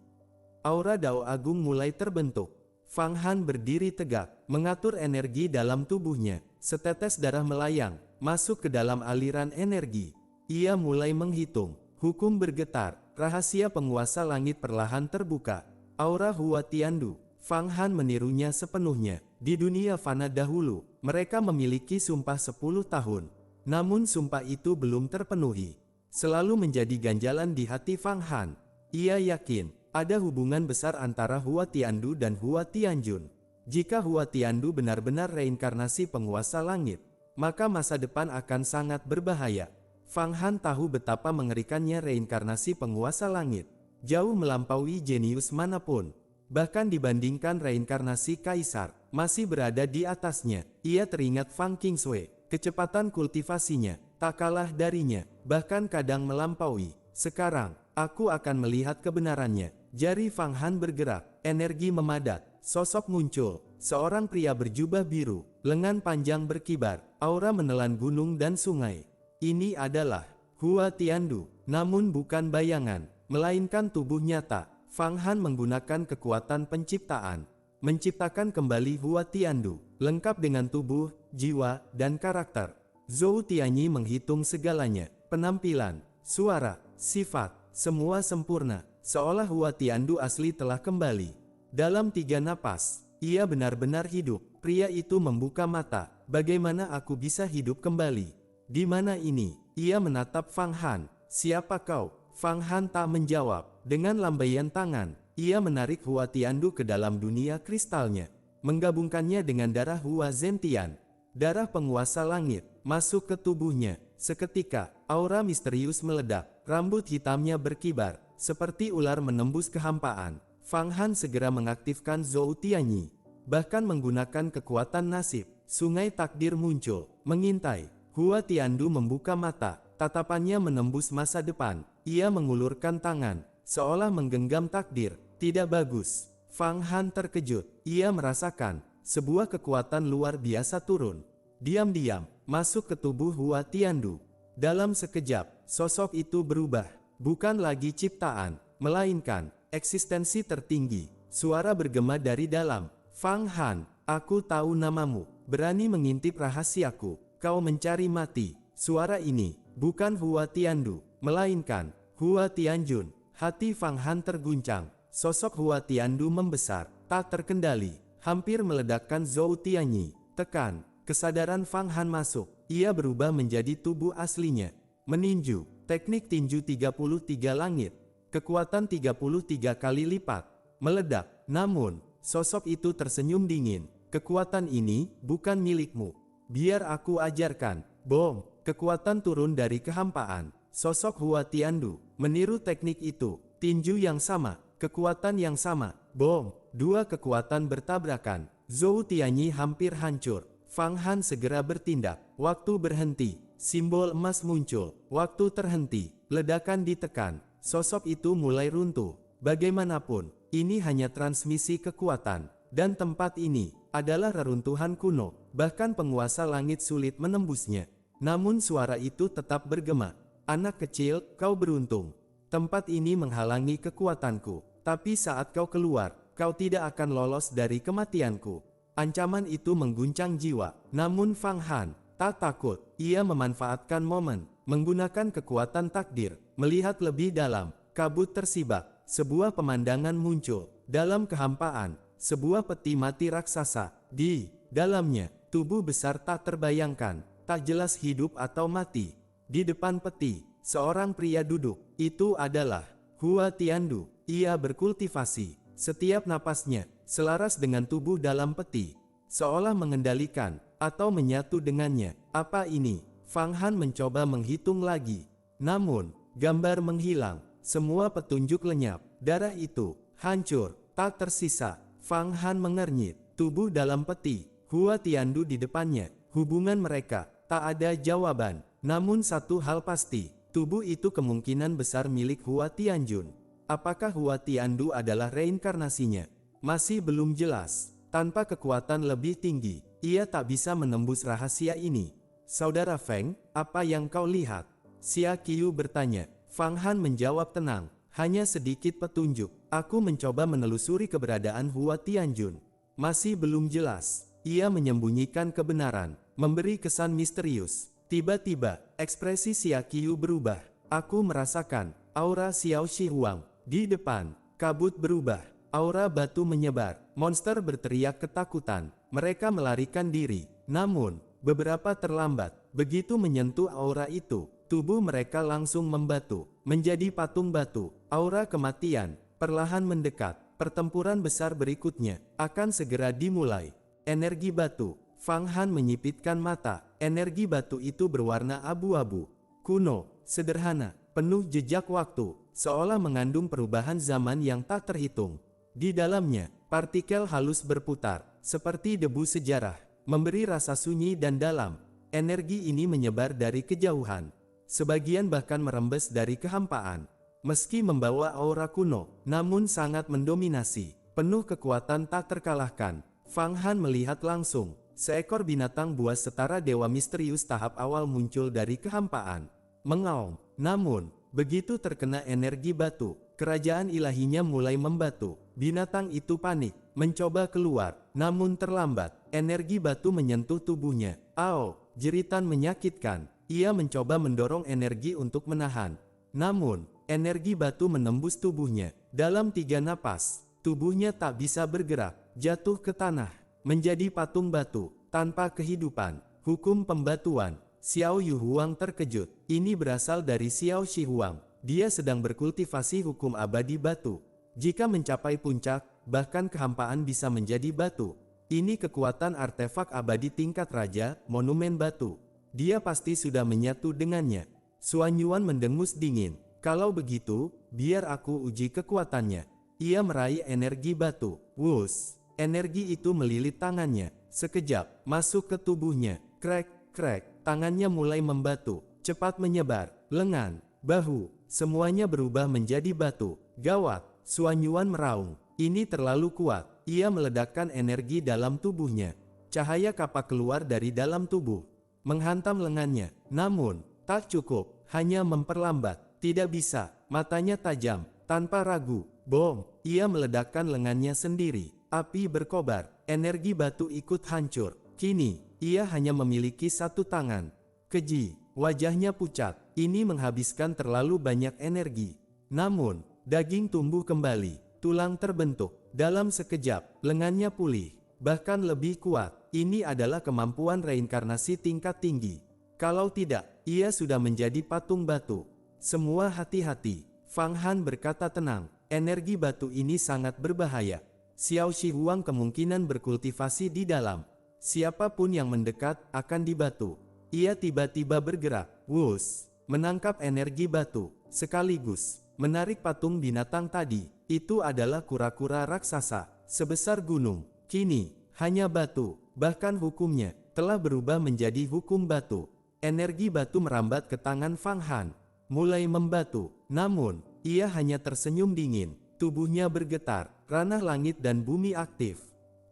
Aura Dao Agung mulai terbentuk. Fang Han berdiri tegak, mengatur energi dalam tubuhnya. Setetes darah melayang, masuk ke dalam aliran energi. Ia mulai menghitung. Hukum bergetar, rahasia penguasa langit perlahan terbuka. Aura Hua Tiandu, Fang Han menirunya sepenuhnya. Di dunia fana dahulu, mereka memiliki sumpah 10 tahun. Namun sumpah itu belum terpenuhi. Selalu menjadi ganjalan di hati Fang Han. Ia yakin ada hubungan besar antara Hua Tiandu dan Hua Tianjun. Jika Hua Tiandu benar-benar reinkarnasi penguasa langit, maka masa depan akan sangat berbahaya. Fang Han tahu betapa mengerikannya reinkarnasi penguasa langit. Jauh melampaui jenius manapun. Bahkan dibandingkan reinkarnasi kaisar, masih berada di atasnya. Ia teringat Fang Qingshui. Kecepatan kultivasinya tak kalah darinya, bahkan kadang melampaui. Sekarang, aku akan melihat kebenarannya. Jari Fang Han bergerak, energi memadat, sosok muncul. Seorang pria berjubah biru, lengan panjang berkibar, aura menelan gunung dan sungai. Ini adalah Hua Tiandu, namun bukan bayangan, melainkan tubuh nyata. Fang Han menggunakan kekuatan penciptaan, menciptakan kembali Hua Tiandu, lengkap dengan tubuh, jiwa, dan karakter. Zhou Tianyi menghitung segalanya, penampilan, suara, sifat, semua sempurna, seolah Hua Tiandu asli telah kembali. Dalam 3 napas, ia benar-benar hidup. Pria itu membuka mata. Bagaimana aku bisa hidup kembali? Di mana ini? Ia menatap Fang Han. Siapa kau? Fang Han tak menjawab. Dengan lambaian tangan, ia menarik Hua Tiandu ke dalam dunia kristalnya, menggabungkannya dengan darah Hua Zentian, darah penguasa langit, masuk ke tubuhnya. Seketika, aura misterius meledak, rambut hitamnya berkibar, seperti ular menembus kehampaan. Fang Han segera mengaktifkan Zhou Tianyi, bahkan menggunakan kekuatan nasib. Sungai takdir muncul, mengintai. Hua Tiandu membuka mata, tatapannya menembus masa depan. Ia mengulurkan tangan, seolah menggenggam takdir. Tidak bagus. Fang Han terkejut. Ia merasakan sebuah kekuatan luar biasa turun. Diam-diam, masuk ke tubuh Hua Tiandu. Dalam sekejap, sosok itu berubah. Bukan lagi ciptaan, melainkan eksistensi tertinggi. Suara bergema dari dalam. Fang Han, aku tahu namamu. Berani mengintip rahasiaku. Kau mencari mati. Suara ini bukan Hua Tiandu, melainkan Hua Tianjun. Hati Fang Han terguncang. Sosok Hua Tiandu membesar, tak terkendali, hampir meledakkan Zhou Tianyi. Tekan, kesadaran Fang Han masuk. Ia berubah menjadi tubuh aslinya. Meninju, teknik tinju 33 langit. Kekuatan 33 kali lipat. Meledak, namun, sosok itu tersenyum dingin. Kekuatan ini bukan milikmu. Biar aku ajarkan. Bom, kekuatan turun dari kehampaan. Sosok Hua Tiandu meniru teknik itu. Tinju yang sama, kekuatan yang sama. Bom, dua kekuatan bertabrakan. Zhou Tianyi hampir hancur. Fang Han segera bertindak. Waktu berhenti. Simbol emas muncul. Waktu terhenti. Ledakan ditekan. Sosok itu mulai runtuh. Bagaimanapun, ini hanya transmisi kekuatan. Dan tempat ini adalah reruntuhan kuno. Bahkan penguasa langit sulit menembusnya. Namun suara itu tetap bergema. Anak kecil, kau beruntung. Tempat ini menghalangi kekuatanku. Tapi saat kau keluar, kau tidak akan lolos dari kematianku. Ancaman itu mengguncang jiwa. Namun Fang Han tak takut. Ia memanfaatkan momen, menggunakan kekuatan takdir. Melihat lebih dalam, kabut tersibak. Sebuah pemandangan muncul. Dalam kehampaan, sebuah peti mati raksasa. Di dalamnya, tubuh besar tak terbayangkan, tak jelas hidup atau mati. Di depan peti, seorang pria duduk. Itu adalah Hua Tiandu. Ia berkultivasi. Setiap napasnya selaras dengan tubuh dalam peti, seolah mengendalikan atau menyatu dengannya. Apa ini? Fang Han mencoba menghitung lagi. Namun, gambar menghilang. Semua petunjuk lenyap. Darah itu hancur, tak tersisa. Fang Han mengernyit. Tubuh dalam peti, Hua Tiandu di depannya. Hubungan mereka, tak ada jawaban. Namun satu hal pasti, tubuh itu kemungkinan besar milik Hua Tianjun. Apakah Hua Tiandu adalah reinkarnasinya? Masih belum jelas. Tanpa kekuatan lebih tinggi, ia tak bisa menembus rahasia ini. Saudara Feng, apa yang kau lihat? Xia Qiu bertanya. Fang Han menjawab tenang. Hanya sedikit petunjuk. Aku mencoba menelusuri keberadaan Hua Tianjun. Masih belum jelas. Ia menyembunyikan kebenaran, memberi kesan misterius. Tiba-tiba, ekspresi Xia Qiu berubah. Aku merasakan aura Xiao Shi Huang. Di depan, kabut berubah. Aura batu menyebar. Monster berteriak ketakutan. Mereka melarikan diri. Namun, beberapa terlambat. Begitu menyentuh aura itu, tubuh mereka langsung membatu, menjadi patung batu. Aura kematian perlahan mendekat. Pertempuran besar berikutnya akan segera dimulai. Energi batu. Fang Han menyipitkan mata. Energi batu itu berwarna abu-abu. Kuno, sederhana, penuh jejak waktu, seolah mengandung perubahan zaman yang tak terhitung. Di dalamnya, partikel halus berputar, seperti debu sejarah, memberi rasa sunyi dan dalam. Energi ini menyebar dari kejauhan. Sebagian bahkan merembes dari kehampaan. Meski membawa aura kuno, namun sangat mendominasi. Penuh kekuatan tak terkalahkan. Fang Han melihat langsung. Seekor binatang buas setara dewa misterius tahap awal muncul dari kehampaan. Mengaum. Namun, begitu terkena energi batu, kerajaan ilahinya mulai membatu. Binatang itu panik, mencoba keluar, namun terlambat. Energi batu menyentuh tubuhnya. Ao, jeritan menyakitkan. Ia mencoba mendorong energi untuk menahan. Namun, energi batu menembus tubuhnya. Dalam 3 napas, tubuhnya tak bisa bergerak, jatuh ke tanah, menjadi patung batu, tanpa kehidupan. Hukum pembatuan. Xiao Yu Huang terkejut. Ini berasal dari Xiao Shi Huang. Dia sedang berkultivasi hukum abadi batu. Jika mencapai puncak, bahkan kehampaan bisa menjadi batu. Ini kekuatan artefak abadi tingkat raja, monumen batu. Dia pasti sudah menyatu dengannya. Xuan Yuan mendengus dingin. Kalau begitu, biar aku uji kekuatannya. Ia meraih energi batu. Wus! Energi itu melilit tangannya. Sekejap, masuk ke tubuhnya. Krek, krek. Tangannya mulai membatu. Cepat menyebar. Lengan, bahu, semuanya berubah menjadi batu. Gawat! Xuan Yuan meraung. Ini terlalu kuat. Ia meledakkan energi dalam tubuhnya. Cahaya kapak keluar dari dalam tubuh, menghantam lengannya. Namun, tak cukup. Hanya memperlambat. Tidak bisa. Matanya tajam. Tanpa ragu. Bom! Ia meledakkan lengannya sendiri. Api berkobar. Energi batu ikut hancur. Kini, ia hanya memiliki 1 tangan. Keji. Wajahnya pucat. Ini menghabiskan terlalu banyak energi. Namun, daging tumbuh kembali. Tulang terbentuk. Dalam sekejap, lengannya pulih. Bahkan lebih kuat. Ini adalah kemampuan reinkarnasi tingkat tinggi. Kalau tidak, ia sudah menjadi patung batu. Semua hati-hati. Fang Han berkata tenang. Energi batu ini sangat berbahaya. Xiao Shi Huang kemungkinan berkultivasi di dalam. Siapapun yang mendekat akan dibatu. Ia tiba-tiba bergerak. Wus! Menangkap energi batu. Sekaligus menarik patung binatang tadi. Itu adalah kura-kura raksasa, sebesar gunung. Kini, hanya batu. Bahkan hukumnya telah berubah menjadi hukum batu. Energi batu merambat ke tangan Fang Han. Mulai membatu. Namun, ia hanya tersenyum dingin. Tubuhnya bergetar. Ranah langit dan bumi aktif.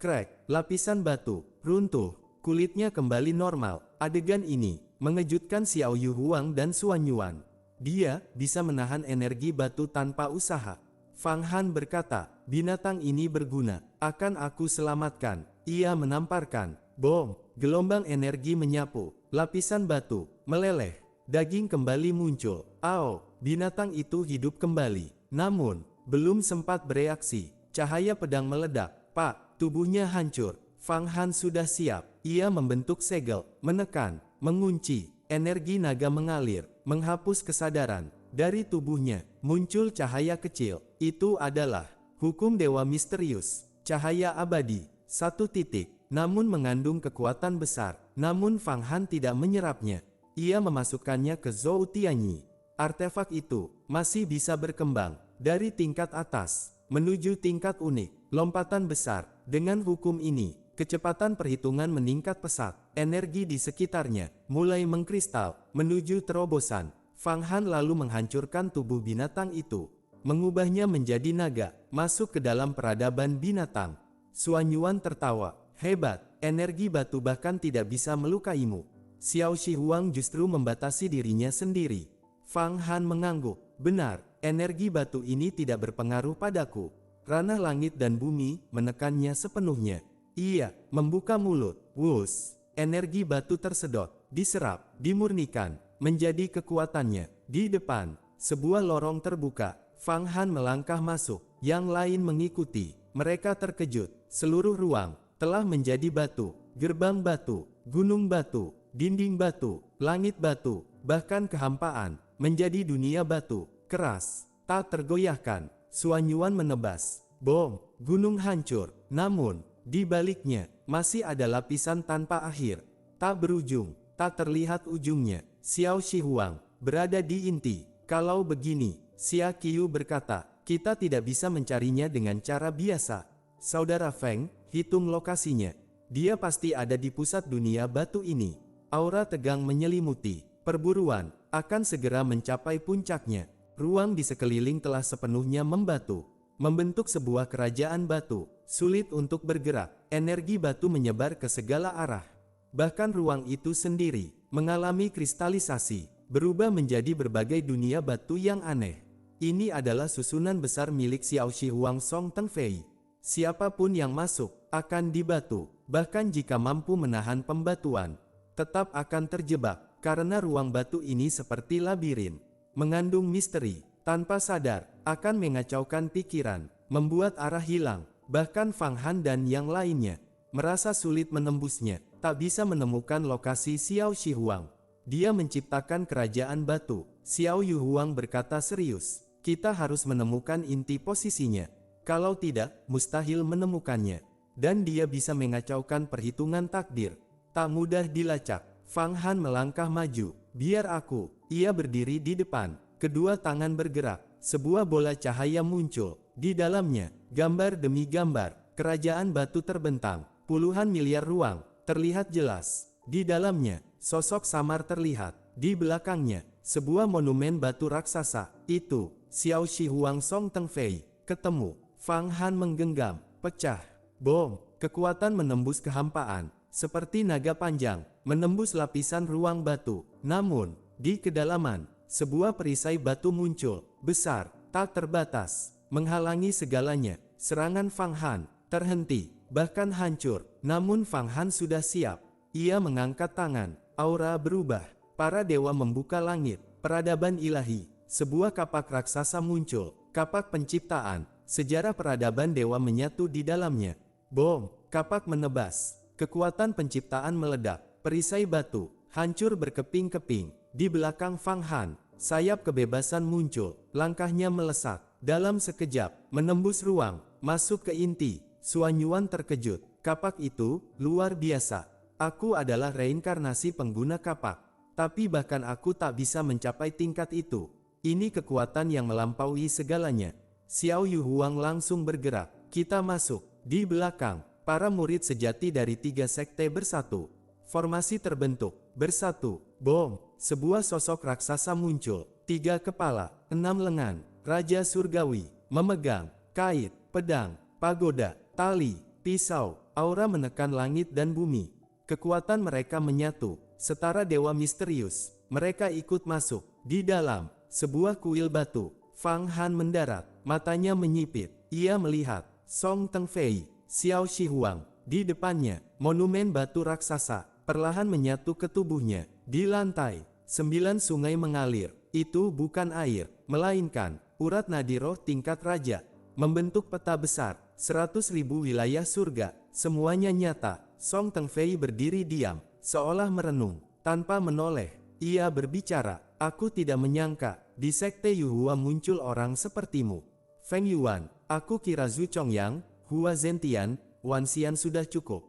Krek, lapisan batu, runtuh. Kulitnya kembali normal. Adegan ini mengejutkan Xiao Yu Huang dan Xuan Yuan. Dia bisa menahan energi batu tanpa usaha. Fang Han berkata, binatang ini berguna. Akan aku selamatkan. Ia menamparkan. Bom! Gelombang energi menyapu. Lapisan batu meleleh. Daging kembali muncul. Ao! Binatang itu hidup kembali. Namun, belum sempat bereaksi. Cahaya pedang meledak. Pak! Tubuhnya hancur. Fang Han sudah siap. ia membentuk segel, menekan, mengunci, energi naga mengalir, menghapus kesadaran. Dari tubuhnya, muncul cahaya kecil. Itu adalah hukum dewa misterius, cahaya abadi, satu titik, namun mengandung kekuatan besar. Namun Fang Han tidak menyerapnya. Ia memasukkannya ke Zhou Tianyi. Artefak itu masih bisa berkembang dari tingkat atas menuju tingkat unik, lompatan besar. Dengan hukum ini, kecepatan perhitungan meningkat pesat. Energi di sekitarnya mulai mengkristal menuju terobosan. Fang Han lalu menghancurkan tubuh binatang itu, mengubahnya menjadi naga, masuk ke dalam peradaban binatang. Suan Yuan tertawa, hebat, energi batu bahkan tidak bisa melukaimu. Xiao Shi Huang justru membatasi dirinya sendiri. Fang Han mengangguk, benar, energi batu ini tidak berpengaruh padaku. Ranah langit dan bumi menekannya sepenuhnya. Ia membuka mulut, wus, energi batu tersedot, diserap, dimurnikan, menjadi kekuatannya. Di depan, sebuah lorong terbuka. Fang Han melangkah masuk, yang lain mengikuti. Mereka terkejut, seluruh ruang telah menjadi batu, gerbang batu, gunung batu, dinding batu, langit batu, bahkan kehampaan, menjadi dunia batu, keras, tak tergoyahkan. Suan Yuan menebas, bom, gunung hancur, namun, di baliknya, masih ada lapisan tanpa akhir, tak berujung, tak terlihat ujungnya. Xiao Shi Huang berada di inti. Kalau begini, Xia Qiu berkata, kita tidak bisa mencarinya dengan cara biasa. Saudara Feng, hitung lokasinya. Dia pasti ada di pusat dunia batu ini. Aura tegang menyelimuti. Perburuan akan segera mencapai puncaknya. Ruang di sekeliling telah sepenuhnya membatu, membentuk sebuah kerajaan batu. Sulit untuk bergerak, energi batu menyebar ke segala arah. Bahkan ruang itu sendiri mengalami kristalisasi, berubah menjadi berbagai dunia batu yang aneh. Ini adalah susunan besar milik Xiao Shi Huang Song Teng Fei. Siapapun yang masuk akan dibatu, bahkan jika mampu menahan pembatuan, tetap akan terjebak, karena ruang batu ini seperti labirin. Mengandung misteri, tanpa sadar, akan mengacaukan pikiran, membuat arah hilang. Bahkan Fang Han dan yang lainnya merasa sulit menembusnya, tak bisa menemukan lokasi Xiao Shi Huang. Dia menciptakan kerajaan batu. Xiao Yu Huang berkata serius, kita harus menemukan inti posisinya. Kalau tidak, mustahil menemukannya. Dan dia bisa mengacaukan perhitungan takdir. Tak mudah dilacak. Fang Han melangkah maju. Biar aku. Ia berdiri di depan. Kedua tangan bergerak. Sebuah bola cahaya muncul. Di dalamnya, gambar demi gambar, kerajaan batu terbentang. Puluhan miliar ruang terlihat jelas. Di dalamnya, sosok samar terlihat. Di belakangnya, sebuah monumen batu raksasa. Itu Xiao Shi Huang Song Teng Fei. Ketemu. Fang Han menggenggam. Pecah. Bom. Kekuatan menembus kehampaan. Seperti naga panjang, menembus lapisan ruang batu. Namun, di kedalaman, sebuah perisai batu muncul, besar, tak terbatas, menghalangi segalanya. Serangan Fang Han terhenti, bahkan hancur. Namun Fang Han sudah siap. Ia mengangkat tangan, aura berubah. Para dewa membuka langit, peradaban ilahi. Sebuah kapak raksasa muncul, kapak penciptaan. Sejarah peradaban dewa menyatu di dalamnya. Bom, kapak menebas. Kekuatan penciptaan meledak, perisai batu, hancur berkeping-keping. Di belakang Fang Han, sayap kebebasan muncul, langkahnya melesat. Dalam sekejap, menembus ruang, masuk ke inti. Suan Yuan terkejut, kapak itu, luar biasa. Aku adalah reinkarnasi pengguna kapak. Tapi bahkan aku tak bisa mencapai tingkat itu. Ini kekuatan yang melampaui segalanya. Xiao Yu Huang langsung bergerak, kita masuk. Di belakang, para murid sejati dari 3 sekte bersatu. Formasi terbentuk, bersatu, bom, sebuah sosok raksasa muncul, 3 kepala, 6 lengan, Raja Surgawi, memegang, kait, pedang, pagoda, tali, pisau, aura menekan langit dan bumi. Kekuatan mereka menyatu, setara dewa misterius, mereka ikut masuk. Di dalam, sebuah kuil batu, Fang Han mendarat, matanya menyipit, ia melihat, Song Teng Fei, Xiao Shi Huang, di depannya, monumen batu raksasa, perlahan menyatu ke tubuhnya. Di lantai, 9 sungai mengalir, itu bukan air, melainkan, urat nadi roh tingkat raja, membentuk peta besar. 100.000 wilayah surga, semuanya nyata. Song Tengfei berdiri diam, seolah merenung, tanpa menoleh. Ia berbicara, aku tidak menyangka, di Sekte Yuhua muncul orang sepertimu. Feng Yuan, aku kira Zhu Chongyang, Hua Zentian, Wan Xian sudah cukup.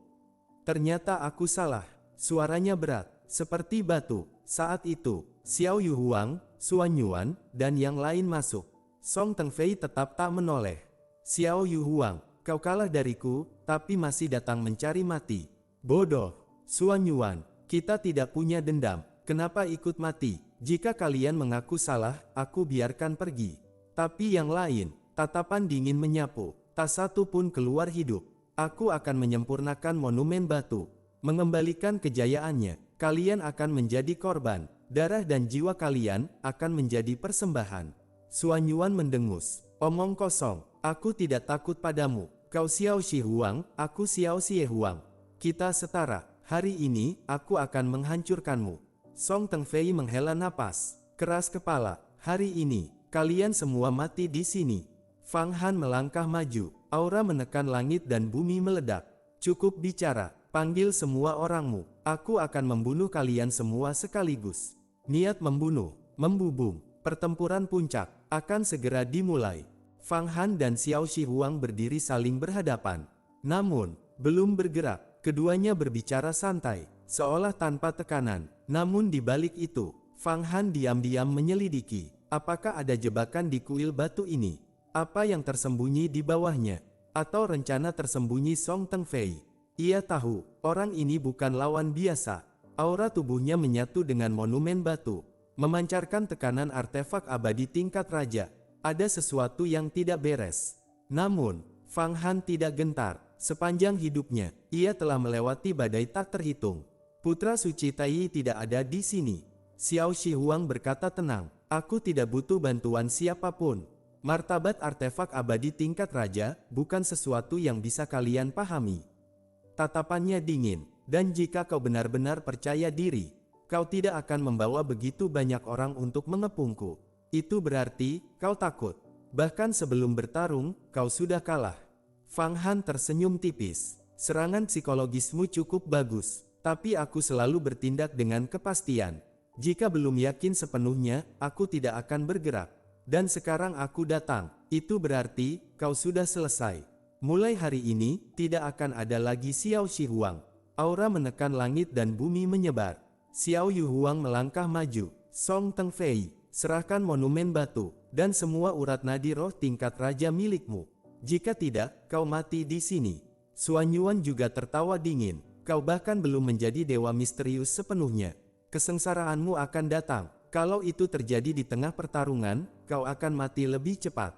Ternyata aku salah. Suaranya berat, seperti batu. Saat itu, Xiao Yuhuang, Suan Yuan, dan yang lain masuk. Song Tengfei tetap tak menoleh. Xiao Yuhuang, kau kalah dariku, tapi masih datang mencari mati. Bodoh. Suan Yuan, kita tidak punya dendam. Kenapa ikut mati? Jika kalian mengaku salah, aku biarkan pergi. Tapi yang lain, tatapan dingin menyapu. Tak satu pun keluar hidup. Aku akan menyempurnakan monumen batu. Mengembalikan kejayaannya. Kalian akan menjadi korban. Darah dan jiwa kalian akan menjadi persembahan. Suan Yuan mendengus. Omong kosong. Aku tidak takut padamu. Kau Xiao Shi Huang, aku Xiao Xie Huang. Kita setara. Hari ini, aku akan menghancurkanmu. Song Tengfei menghela napas. Keras kepala. Hari ini, kalian semua mati di sini. Fang Han melangkah maju. Aura menekan langit dan bumi meledak. Cukup bicara. Panggil semua orangmu. Aku akan membunuh kalian semua sekaligus. Niat membunuh, membubung. Pertempuran puncak akan segera dimulai. Fang Han dan Xiao Shi Huang berdiri saling berhadapan. Namun, belum bergerak. Keduanya berbicara santai, seolah tanpa tekanan. Namun di balik itu, Fang Han diam-diam menyelidiki. Apakah ada jebakan di kuil batu ini? Apa yang tersembunyi di bawahnya? Atau rencana tersembunyi Song Tengfei? Ia tahu, orang ini bukan lawan biasa. Aura tubuhnya menyatu dengan monumen batu, memancarkan tekanan artefak abadi tingkat raja. Ada sesuatu yang tidak beres. Namun, Fang Han tidak gentar. Sepanjang hidupnya, ia telah melewati badai tak terhitung. Putra suci Tai tidak ada di sini. Xiao Shi Huang berkata tenang, aku tidak butuh bantuan siapapun. Martabat artefak abadi tingkat raja bukan sesuatu yang bisa kalian pahami. Tatapannya dingin, dan jika kau benar-benar percaya diri, kau tidak akan membawa begitu banyak orang untuk mengepungku. Itu berarti kau takut. Bahkan sebelum bertarung, kau sudah kalah. Fang Han tersenyum tipis. Serangan psikologismu cukup bagus, tapi aku selalu bertindak dengan kepastian. Jika belum yakin sepenuhnya, aku tidak akan bergerak. Dan sekarang aku datang, itu berarti kau sudah selesai. Mulai hari ini, tidak akan ada lagi Xiao Shi Huang. Aura menekan langit dan bumi menyebar. Xiao Yu Huang melangkah maju. Song Tengfei, serahkan monumen batu, dan semua urat nadi roh tingkat raja milikmu. Jika tidak, kau mati di sini. Suan Yuan juga tertawa dingin. Kau bahkan belum menjadi dewa misterius sepenuhnya. Kesengsaraanmu akan datang. Kalau itu terjadi di tengah pertarungan, kau akan mati lebih cepat.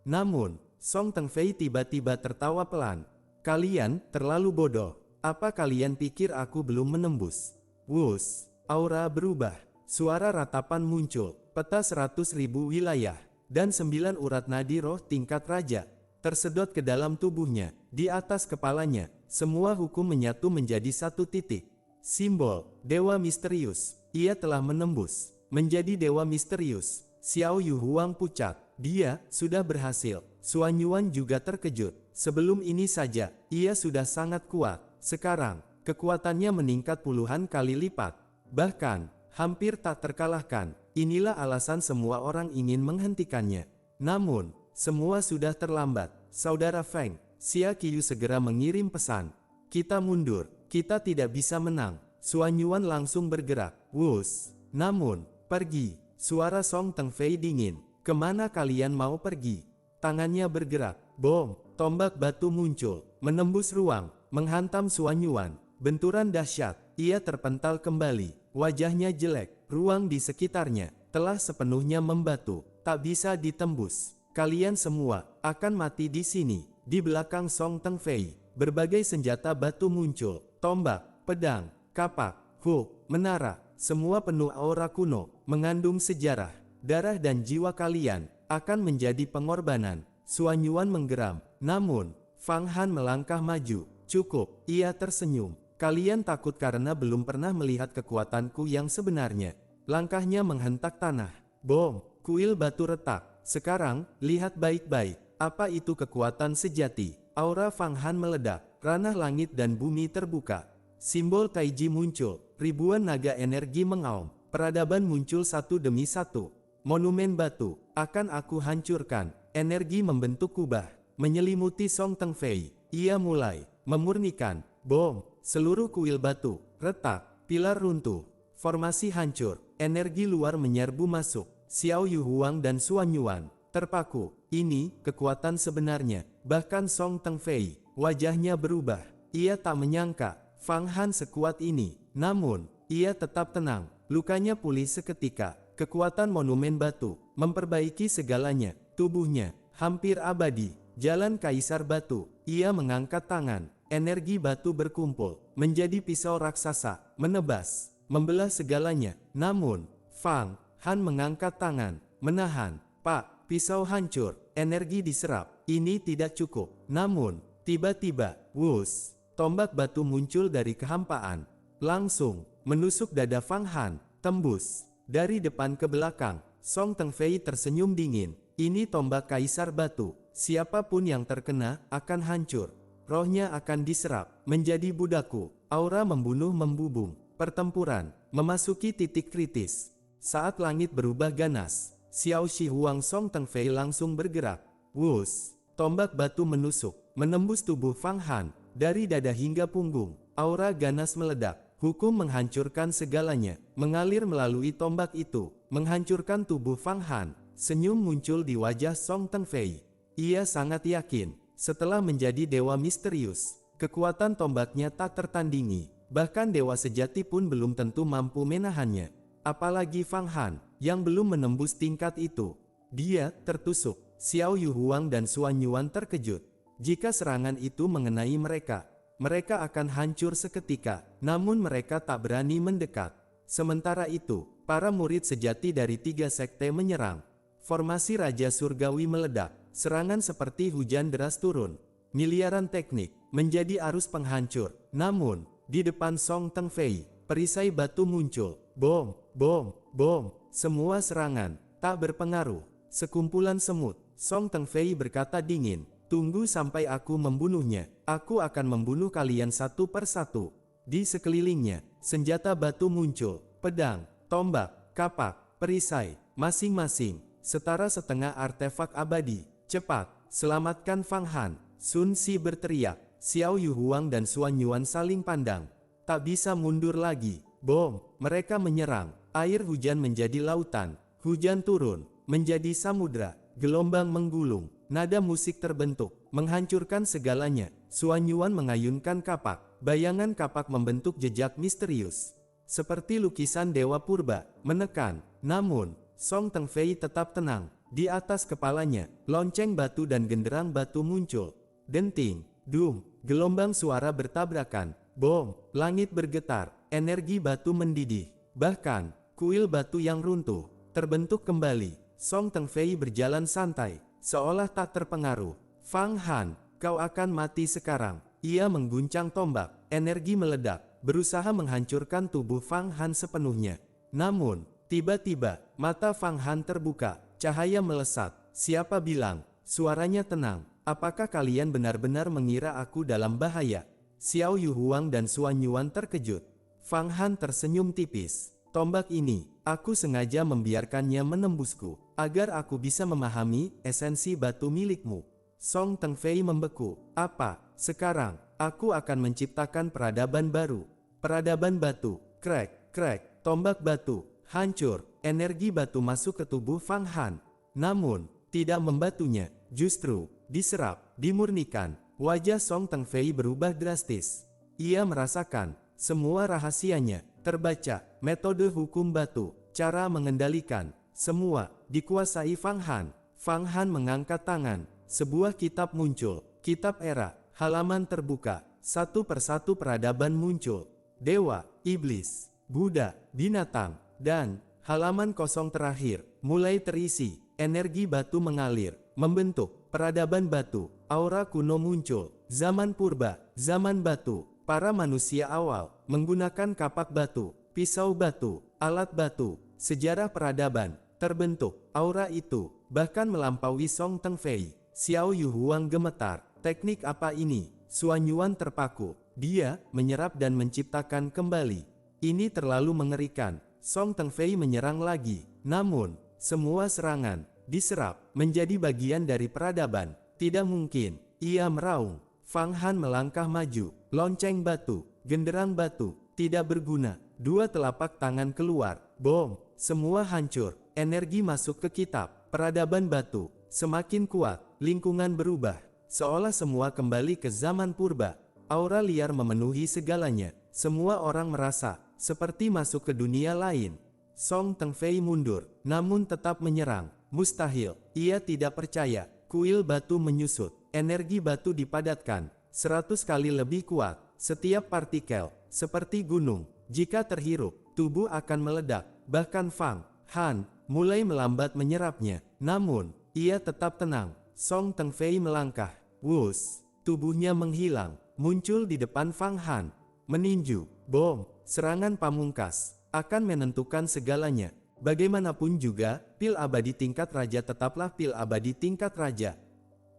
Namun, Song Tengfei tiba-tiba tertawa pelan. Kalian terlalu bodoh. Apa kalian pikir aku belum menembus? Wus, aura berubah. Suara ratapan muncul. Peta 100.000 wilayah. Dan 9 urat nadi roh tingkat raja tersedot ke dalam tubuhnya. Di atas kepalanya, semua hukum menyatu menjadi satu titik. Simbol, Dewa Misterius. Ia telah menembus, menjadi Dewa Misterius. Xiao Yu Huang pucat. Dia sudah berhasil. Suan Yuan juga terkejut. Sebelum ini saja, ia sudah sangat kuat. Sekarang, kekuatannya meningkat puluhan kali lipat. Bahkan, hampir tak terkalahkan. Inilah alasan semua orang ingin menghentikannya. Namun, semua sudah terlambat. Saudara Feng, Xia Qiu segera mengirim pesan. Kita mundur, kita tidak bisa menang. Suan Yuan langsung bergerak. Wus. Namun, pergi. Suara Song Tengfei dingin. Kemana kalian mau pergi? Tangannya bergerak. Bom. Tombak batu muncul, menembus ruang, menghantam Suan Yuan. Benturan dahsyat. Ia terpental kembali. Wajahnya jelek. Ruang di sekitarnya telah sepenuhnya membatu. Tak bisa ditembus. Kalian semua akan mati di sini. Di belakang Song Tengfei, berbagai senjata batu muncul. Tombak, pedang, kapak, hook, menara. Semua penuh aura kuno, mengandung sejarah. Darah dan jiwa kalian akan menjadi pengorbanan. Suan Yuan menggeram. Namun, Fang Han melangkah maju. Cukup, ia tersenyum. Kalian takut karena belum pernah melihat kekuatanku yang sebenarnya. Langkahnya menghentak tanah. Bom, kuil batu retak. Sekarang, lihat baik-baik. Apa itu kekuatan sejati? aura Fang Han meledak, ranah langit dan bumi terbuka. Simbol Taiji muncul, ribuan naga energi mengaum, peradaban muncul satu demi satu. Monumen batu, akan aku hancurkan, energi membentuk kubah, menyelimuti Song Teng Fei. Ia mulai memurnikan, bom, seluruh kuil batu, retak, pilar runtuh, formasi hancur, energi luar menyerbu masuk. Xiao Yu Huang dan Suan Yuan terpaku. Ini kekuatan sebenarnya. Bahkan Song Teng Fei, wajahnya berubah. Ia tak menyangka Fang Han sekuat ini. Namun, ia tetap tenang. Lukanya pulih seketika. Kekuatan monumen batu memperbaiki segalanya. Tubuhnya hampir abadi. Jalan Kaisar Batu. Ia mengangkat tangan. Energi batu berkumpul menjadi pisau raksasa, menebas, membelah segalanya. Namun, Fang Han mengangkat tangan, menahan. Pak, pisau hancur, energi diserap. Ini tidak cukup. Namun, tiba-tiba, wush, tombak batu muncul dari kehampaan. Langsung, menusuk dada Fang Han, tembus. Dari depan ke belakang, Song Teng Fei tersenyum dingin. Ini tombak Kaisar Batu. Siapapun yang terkena, akan hancur. Rohnya akan diserap, menjadi budakku. Aura membunuh membubung. Pertempuran, memasuki titik kritis. Saat langit berubah ganas, Xiao Shi Huang Song Teng Fei langsung bergerak. Wush, tombak batu menusuk, menembus tubuh Fang Han, dari dada hingga punggung. Aura ganas meledak, hukum menghancurkan segalanya, mengalir melalui tombak itu, menghancurkan tubuh Fang Han. Senyum muncul di wajah Song Teng Fei. Ia sangat yakin, setelah menjadi dewa misterius, kekuatan tombaknya tak tertandingi. Bahkan dewa sejati pun belum tentu mampu menahannya. Apalagi Fang Han, yang belum menembus tingkat itu. Dia tertusuk. Xiao Yu Huang dan Suan Yuan terkejut. Jika serangan itu mengenai mereka, mereka akan hancur seketika. Namun mereka tak berani mendekat. Sementara itu, para murid sejati dari 3 sekte menyerang. Formasi Raja Surgawi meledak. Serangan seperti hujan deras turun. Miliaran teknik menjadi arus penghancur. Namun, di depan Song Teng Fei, perisai batu muncul. Bom, bom, bom. Semua serangan tak berpengaruh. Sekumpulan semut. Song Teng Fei berkata dingin, "Tunggu sampai aku membunuhnya. Aku akan membunuh kalian satu persatu." Di sekelilingnya, senjata batu muncul. Pedang, tombak, kapak, perisai, masing-masing setara setengah artefak abadi. "Cepat, selamatkan Fang Han!" Sun Si berteriak. Xiao Yu Huang dan Suan Yuan saling pandang. Tak bisa mundur lagi. Bom, mereka menyerang. Air hujan menjadi lautan. Hujan turun, menjadi samudra. Gelombang menggulung. Nada musik terbentuk, menghancurkan segalanya. Suan Yuan mengayunkan kapak. Bayangan kapak membentuk jejak misterius. Seperti lukisan Dewa Purba, menekan. Namun, Song Teng Fei tetap tenang. Di atas kepalanya, lonceng batu dan genderang batu muncul. Denting, dum, gelombang suara bertabrakan. Bom, langit bergetar, energi batu mendidih. Bahkan, kuil batu yang runtuh, terbentuk kembali. Song Teng Fei berjalan santai, seolah tak terpengaruh. "Fang Han, kau akan mati sekarang." Ia mengguncang tombak, energi meledak, berusaha menghancurkan tubuh Fang Han sepenuhnya. Namun, tiba-tiba, mata Fang Han terbuka, cahaya melesat. "Siapa bilang?" Suaranya tenang. "Apakah kalian benar-benar mengira aku dalam bahaya?" Xiao Yu Huang dan Suan Yuan terkejut. Fang Han tersenyum tipis. "Tombak ini, aku sengaja membiarkannya menembusku, agar aku bisa memahami esensi batu milikmu." Song Teng Fei membeku. "Apa? Sekarang, aku akan menciptakan peradaban baru. Peradaban batu." Krek, krek, tombak batu hancur, energi batu masuk ke tubuh Fang Han. Namun, tidak membatunya, justru diserap, dimurnikan. Wajah Song Teng Fei berubah drastis. Ia merasakan, semua rahasianya terbaca. Metode hukum batu, cara mengendalikan, semua dikuasai Fang Han. Fang Han mengangkat tangan. Sebuah kitab muncul. Kitab era. Halaman terbuka. Satu persatu peradaban muncul. Dewa, iblis, Buddha, binatang, dan halaman kosong terakhir mulai terisi. Energi batu mengalir, membentuk peradaban batu. Aura kuno muncul. Zaman purba, zaman batu. Para manusia awal menggunakan kapak batu, pisau batu, alat batu. Sejarah peradaban terbentuk. Aura itu bahkan melampaui Song Teng Fei. Xiao Yu Huang gemetar. teknik apa ini? Suanyuan terpaku. Dia menyerap dan menciptakan kembali. Ini terlalu mengerikan. Song Tengfei menyerang lagi. Namun, semua serangan diserap menjadi bagian dari peradaban. Tidak mungkin. Ia meraung. Fang Han melangkah maju. Lonceng batu, genderang batu, tidak berguna. Dua telapak tangan keluar. Bom. Semua hancur. Energi masuk ke kitab. Peradaban batu semakin kuat. Lingkungan berubah. Seolah semua kembali ke zaman purba. Aura liar memenuhi segalanya. Semua orang merasa seperti masuk ke dunia lain. Song Tengfei mundur, namun tetap menyerang. Mustahil. Ia tidak percaya. Kuil batu menyusut. Energi batu dipadatkan 100 kali lebih kuat. Setiap partikel seperti gunung. Jika terhirup, tubuh akan meledak. Bahkan Fang Han mulai melambat menyerapnya. Namun, ia tetap tenang. Song Tengfei melangkah. Wus. Tubuhnya menghilang. Muncul di depan Fang Han. Meninju. Bom. Serangan pamungkas akan menentukan segalanya. Bagaimanapun juga, pil abadi tingkat raja tetaplah pil abadi tingkat raja.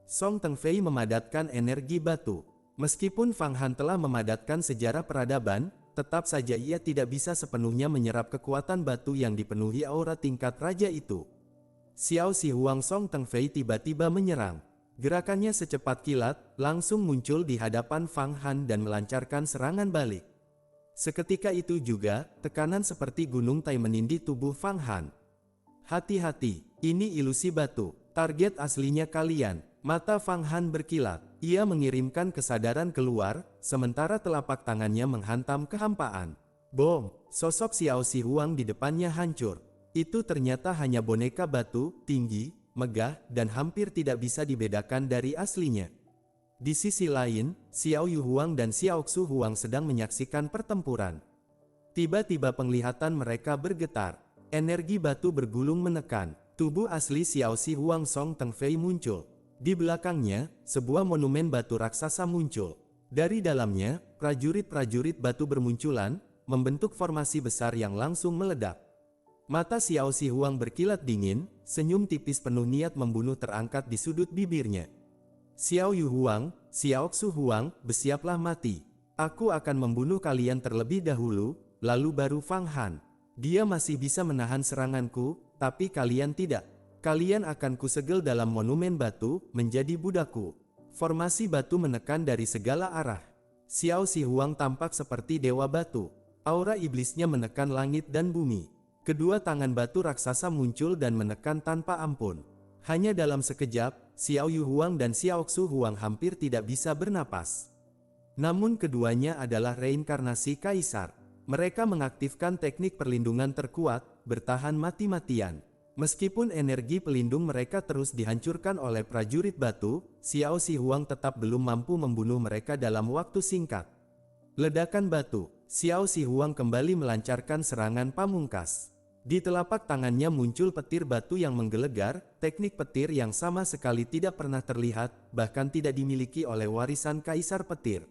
Song Tengfei memadatkan energi batu. Meskipun Fang Han telah memadatkan sejarah peradaban, tetap saja ia tidak bisa sepenuhnya menyerap kekuatan batu yang dipenuhi aura tingkat raja itu. Xiao Si Huang Song Tengfei tiba-tiba menyerang. Gerakannya secepat kilat, langsung muncul di hadapan Fang Han dan melancarkan serangan balik. Seketika itu juga, tekanan seperti gunung Tai menindih tubuh Fang Han. Hati-hati, ini ilusi batu. Target aslinya kalian. Mata Fang Han berkilat. Ia mengirimkan kesadaran keluar, sementara telapak tangannya menghantam kehampaan. Bom! Sosok Xiao Si Huang di depannya hancur. Itu ternyata hanya boneka batu, tinggi, megah, dan hampir tidak bisa dibedakan dari aslinya. Di sisi lain, Xiao Yu Huang dan Xiao Xu Huang sedang menyaksikan pertempuran. Tiba-tiba penglihatan mereka bergetar. Energi batu bergulung menekan. Tubuh asli Xiao Si Huang Song Tengfei muncul. Di belakangnya, sebuah monumen batu raksasa muncul. Dari dalamnya, prajurit-prajurit batu bermunculan, membentuk formasi besar yang langsung meledak. Mata Xiao Si Huang berkilat dingin, senyum tipis penuh niat membunuh terangkat di sudut bibirnya. Xiao Yu Huang, Xiao Xu Huang, bersiaplah mati. Aku akan membunuh kalian terlebih dahulu, lalu baru Fang Han. Dia masih bisa menahan seranganku, tapi kalian tidak. Kalian akan kusegel dalam monumen batu, menjadi budakku. Formasi batu menekan dari segala arah. Xiao Si Huang tampak seperti dewa batu. Aura iblisnya menekan langit dan bumi. Kedua tangan batu raksasa muncul dan menekan tanpa ampun. Hanya dalam sekejap, Xiao Yu Huang dan Xiao Xu Huang hampir tidak bisa bernapas. Namun keduanya adalah reinkarnasi kaisar. Mereka mengaktifkan teknik perlindungan terkuat, bertahan mati-matian. Meskipun energi pelindung mereka terus dihancurkan oleh prajurit batu, Xiao Si Huang tetap belum mampu membunuh mereka dalam waktu singkat. Ledakan batu, Xiao Si Huang kembali melancarkan serangan pamungkas. Di telapak tangannya muncul petir batu yang menggelegar, teknik petir yang sama sekali tidak pernah terlihat, bahkan tidak dimiliki oleh warisan kaisar petir.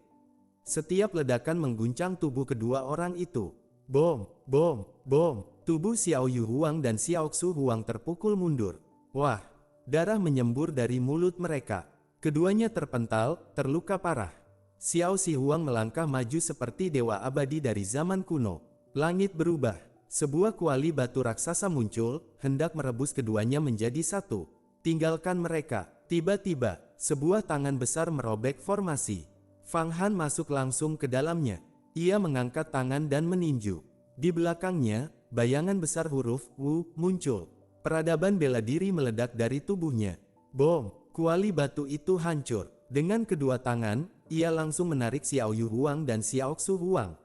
Setiap ledakan mengguncang tubuh kedua orang itu. Bom, bom, bom. Tubuh Xiao Yu Huang dan Xiao Xu Huang terpukul mundur. Wah, darah menyembur dari mulut mereka. Keduanya terpental, terluka parah. Xiao Si Huang melangkah maju seperti dewa abadi dari zaman kuno. Langit berubah. Sebuah kuali batu raksasa muncul, hendak merebus keduanya menjadi satu. Tinggalkan mereka. Tiba-tiba, sebuah tangan besar merobek formasi. Fang Han masuk langsung ke dalamnya. Ia mengangkat tangan dan meninju. Di belakangnya, bayangan besar huruf Wu muncul. Peradaban bela diri meledak dari tubuhnya. Bom! Kuali batu itu hancur. Dengan kedua tangan, ia langsung menarik Xiao Yu Huang dan Xiao Xu Huang.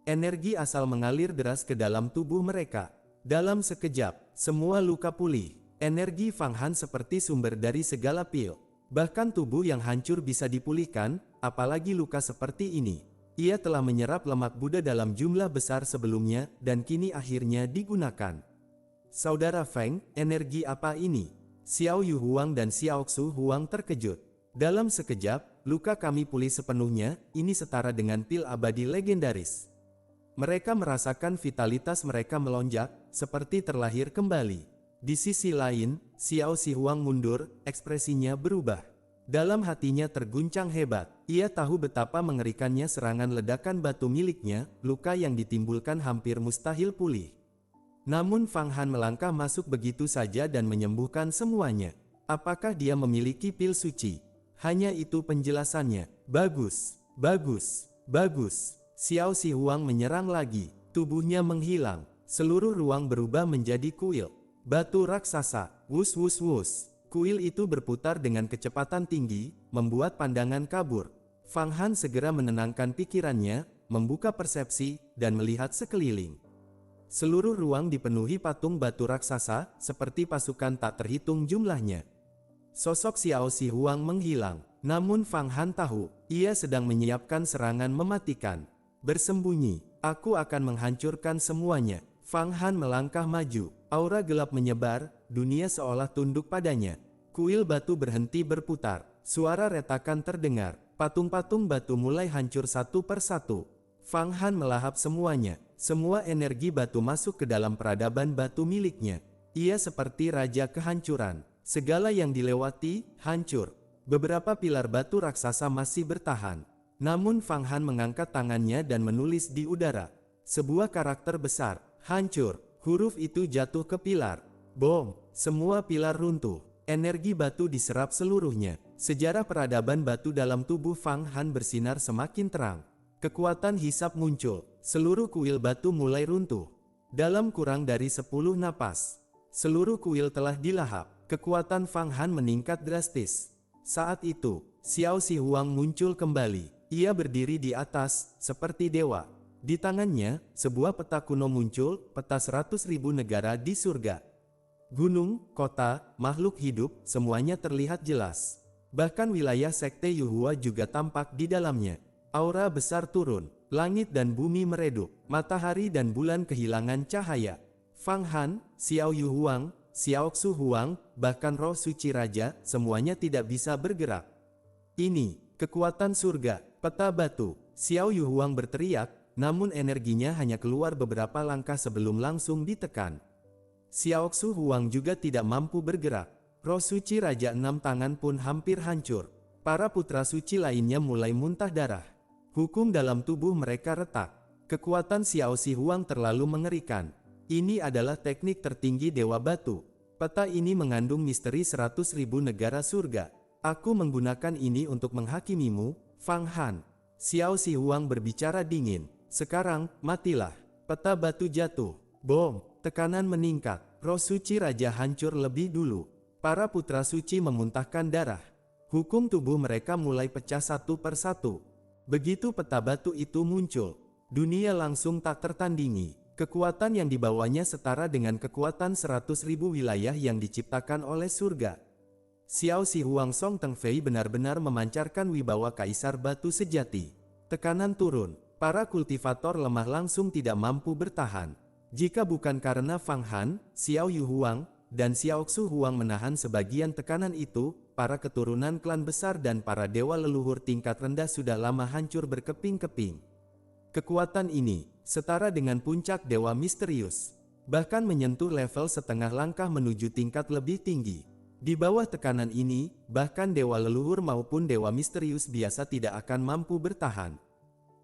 Energi asal mengalir deras ke dalam tubuh mereka. Dalam sekejap, semua luka pulih. Energi Fang Han seperti sumber dari segala pil. Bahkan tubuh yang hancur bisa dipulihkan, apalagi luka seperti ini. Ia telah menyerap lemak Buddha dalam jumlah besar sebelumnya, dan kini akhirnya digunakan. Saudara Feng, energi apa ini? Xiao Yu Huang dan Xiao Xu Huang terkejut. Dalam sekejap, luka kami pulih sepenuhnya, ini setara dengan pil abadi legendaris. Mereka merasakan vitalitas mereka melonjak, seperti terlahir kembali. Di sisi lain, Xiao Si Huang mundur, ekspresinya berubah. Dalam hatinya terguncang hebat. Ia tahu betapa mengerikannya serangan ledakan batu miliknya, luka yang ditimbulkan hampir mustahil pulih. Namun Fang Han melangkah masuk begitu saja dan menyembuhkan semuanya. Apakah dia memiliki pil suci? Hanya itu penjelasannya. Bagus, bagus, bagus. Xiao Si Huang menyerang lagi. Tubuhnya menghilang. Seluruh ruang berubah menjadi kuil. Batu raksasa. Wus wus wus. Kuil itu berputar dengan kecepatan tinggi, membuat pandangan kabur. Fang Han segera menenangkan pikirannya, membuka persepsi, dan melihat sekeliling. Seluruh ruang dipenuhi patung batu raksasa, seperti pasukan tak terhitung jumlahnya. Sosok Xiao Si Huang menghilang, namun Fang Han tahu, ia sedang menyiapkan serangan mematikan. Bersembunyi, aku akan menghancurkan semuanya. Fang Han melangkah maju, aura gelap menyebar, dunia seolah tunduk padanya. Kuil batu berhenti berputar, suara retakan terdengar, patung-patung batu mulai hancur satu persatu. Fang Han melahap semuanya, semua energi batu masuk ke dalam peradaban batu miliknya. Ia seperti raja kehancuran, segala yang dilewati, hancur. Beberapa pilar batu raksasa masih bertahan. Namun Fang Han mengangkat tangannya dan menulis di udara. Sebuah karakter besar, hancur, huruf itu jatuh ke pilar. Bom, semua pilar runtuh. Energi batu diserap seluruhnya. Sejarah peradaban batu dalam tubuh Fang Han bersinar semakin terang. Kekuatan hisap muncul, seluruh kuil batu mulai runtuh. Dalam kurang dari 10 napas, seluruh kuil telah dilahap. Kekuatan Fang Han meningkat drastis. Saat itu, Xiao Si Huang muncul kembali. Ia berdiri di atas, seperti dewa. Di tangannya, sebuah peta kuno muncul, peta 100.000 negara di surga. Gunung, kota, makhluk hidup, semuanya terlihat jelas. Bahkan wilayah sekte Yuhua juga tampak di dalamnya. Aura besar turun, langit dan bumi meredup, matahari dan bulan kehilangan cahaya. Fang Han, Xiao Yu Huang, Xiao Xu Huang, bahkan roh suci raja, semuanya tidak bisa bergerak. Ini, kekuatan surga, peta batu. Xiao Yu Huang berteriak, namun energinya hanya keluar beberapa langkah sebelum langsung ditekan. Xiao Xu Huang juga tidak mampu bergerak. Roh suci Raja Enam Tangan pun hampir hancur. Para putra suci lainnya mulai muntah darah. Hukum dalam tubuh mereka retak. Kekuatan Xiao Si Huang terlalu mengerikan. Ini adalah teknik tertinggi Dewa Batu. Peta ini mengandung misteri 100.000 negara surga. Aku menggunakan ini untuk menghakimimu, Fang Han. Xiao Si Huang berbicara dingin. Sekarang, matilah. Peta batu jatuh. Bom, tekanan meningkat. Roh suci raja hancur lebih dulu. Para putra suci memuntahkan darah. Hukum tubuh mereka mulai pecah satu persatu. Begitu peta batu itu muncul, dunia langsung tak tertandingi. Kekuatan yang dibawanya setara dengan kekuatan 100.000 wilayah yang diciptakan oleh surga. Xiao Si Huang Song Teng Fei benar-benar memancarkan wibawa kaisar batu sejati. Tekanan turun. Para kultivator lemah langsung tidak mampu bertahan. Jika bukan karena Fang Han, Xiao Yu Huang, dan Xiao Xu Huang menahan sebagian tekanan itu, para keturunan klan besar dan para dewa leluhur tingkat rendah sudah lama hancur berkeping-keping. Kekuatan ini, setara dengan puncak dewa misterius, bahkan menyentuh level setengah langkah menuju tingkat lebih tinggi. Di bawah tekanan ini, bahkan dewa leluhur maupun dewa misterius biasa tidak akan mampu bertahan.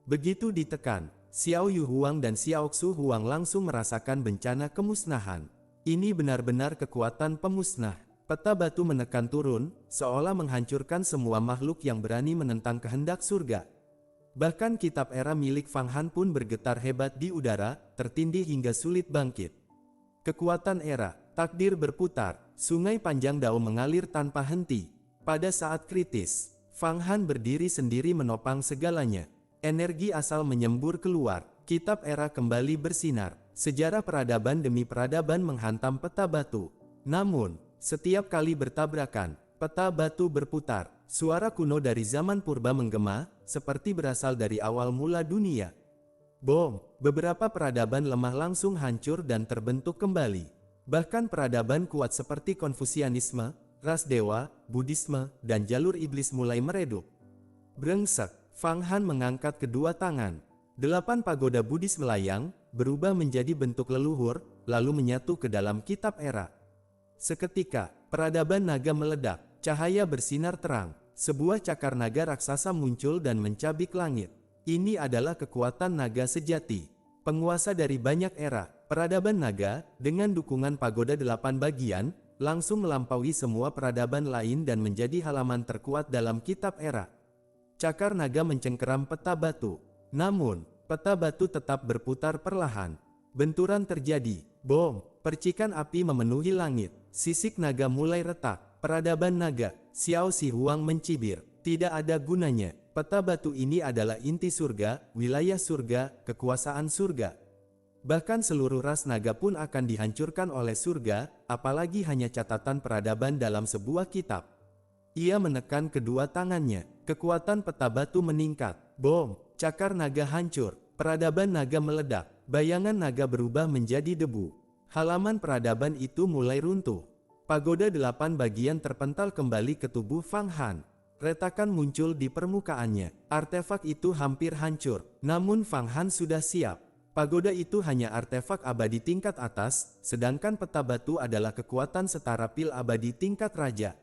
Begitu ditekan, Xiao Yu Huang dan Xiao Xu Huang langsung merasakan bencana kemusnahan. Ini benar-benar kekuatan pemusnah. Peta batu menekan turun, seolah menghancurkan semua makhluk yang berani menentang kehendak surga. Bahkan kitab era milik Fang Han pun bergetar hebat di udara, tertindih hingga sulit bangkit. Kekuatan era, takdir berputar, sungai panjang Dao mengalir tanpa henti. Pada saat kritis, Fang Han berdiri sendiri menopang segalanya. Energi asal menyembur keluar, kitab era kembali bersinar. Sejarah peradaban demi peradaban menghantam peta batu. Namun, setiap kali bertabrakan, peta batu berputar. Suara kuno dari zaman purba menggema, seperti berasal dari awal mula dunia. Bom, beberapa peradaban lemah langsung hancur dan terbentuk kembali. Bahkan peradaban kuat seperti Konfusianisme, ras dewa, Buddhisme, dan jalur iblis mulai meredup. Brengsek, Fang Han mengangkat kedua tangan. 8 pagoda Buddhis melayang, berubah menjadi bentuk leluhur, lalu menyatu ke dalam kitab era. Seketika, peradaban naga meledak, cahaya bersinar terang. sebuah cakar naga raksasa muncul dan mencabik langit. Ini adalah kekuatan naga sejati, penguasa dari banyak era. Peradaban naga, dengan dukungan pagoda 8 bagian, langsung melampaui semua peradaban lain dan menjadi halaman terkuat dalam kitab era. Cakar naga mencengkeram peta batu. Namun, peta batu tetap berputar perlahan. Benturan terjadi. Bom! Percikan api memenuhi langit. Sisik naga mulai retak. Peradaban naga, Xiao Si Huang mencibir. Tidak ada gunanya. Peta batu ini adalah inti surga, wilayah surga, kekuasaan surga. Bahkan seluruh ras naga pun akan dihancurkan oleh surga, apalagi hanya catatan peradaban dalam sebuah kitab. Ia menekan kedua tangannya. Kekuatan peta batu meningkat. Bom! Cakar naga hancur. Peradaban naga meledak. Bayangan naga berubah menjadi debu. Halaman peradaban itu mulai runtuh. Pagoda 8 bagian terpental kembali ke tubuh Fang Han. Retakan muncul di permukaannya. Artefak itu hampir hancur. Namun Fang Han sudah siap. Pagoda itu hanya artefak abadi tingkat atas, sedangkan peta batu adalah kekuatan setara pil abadi tingkat raja.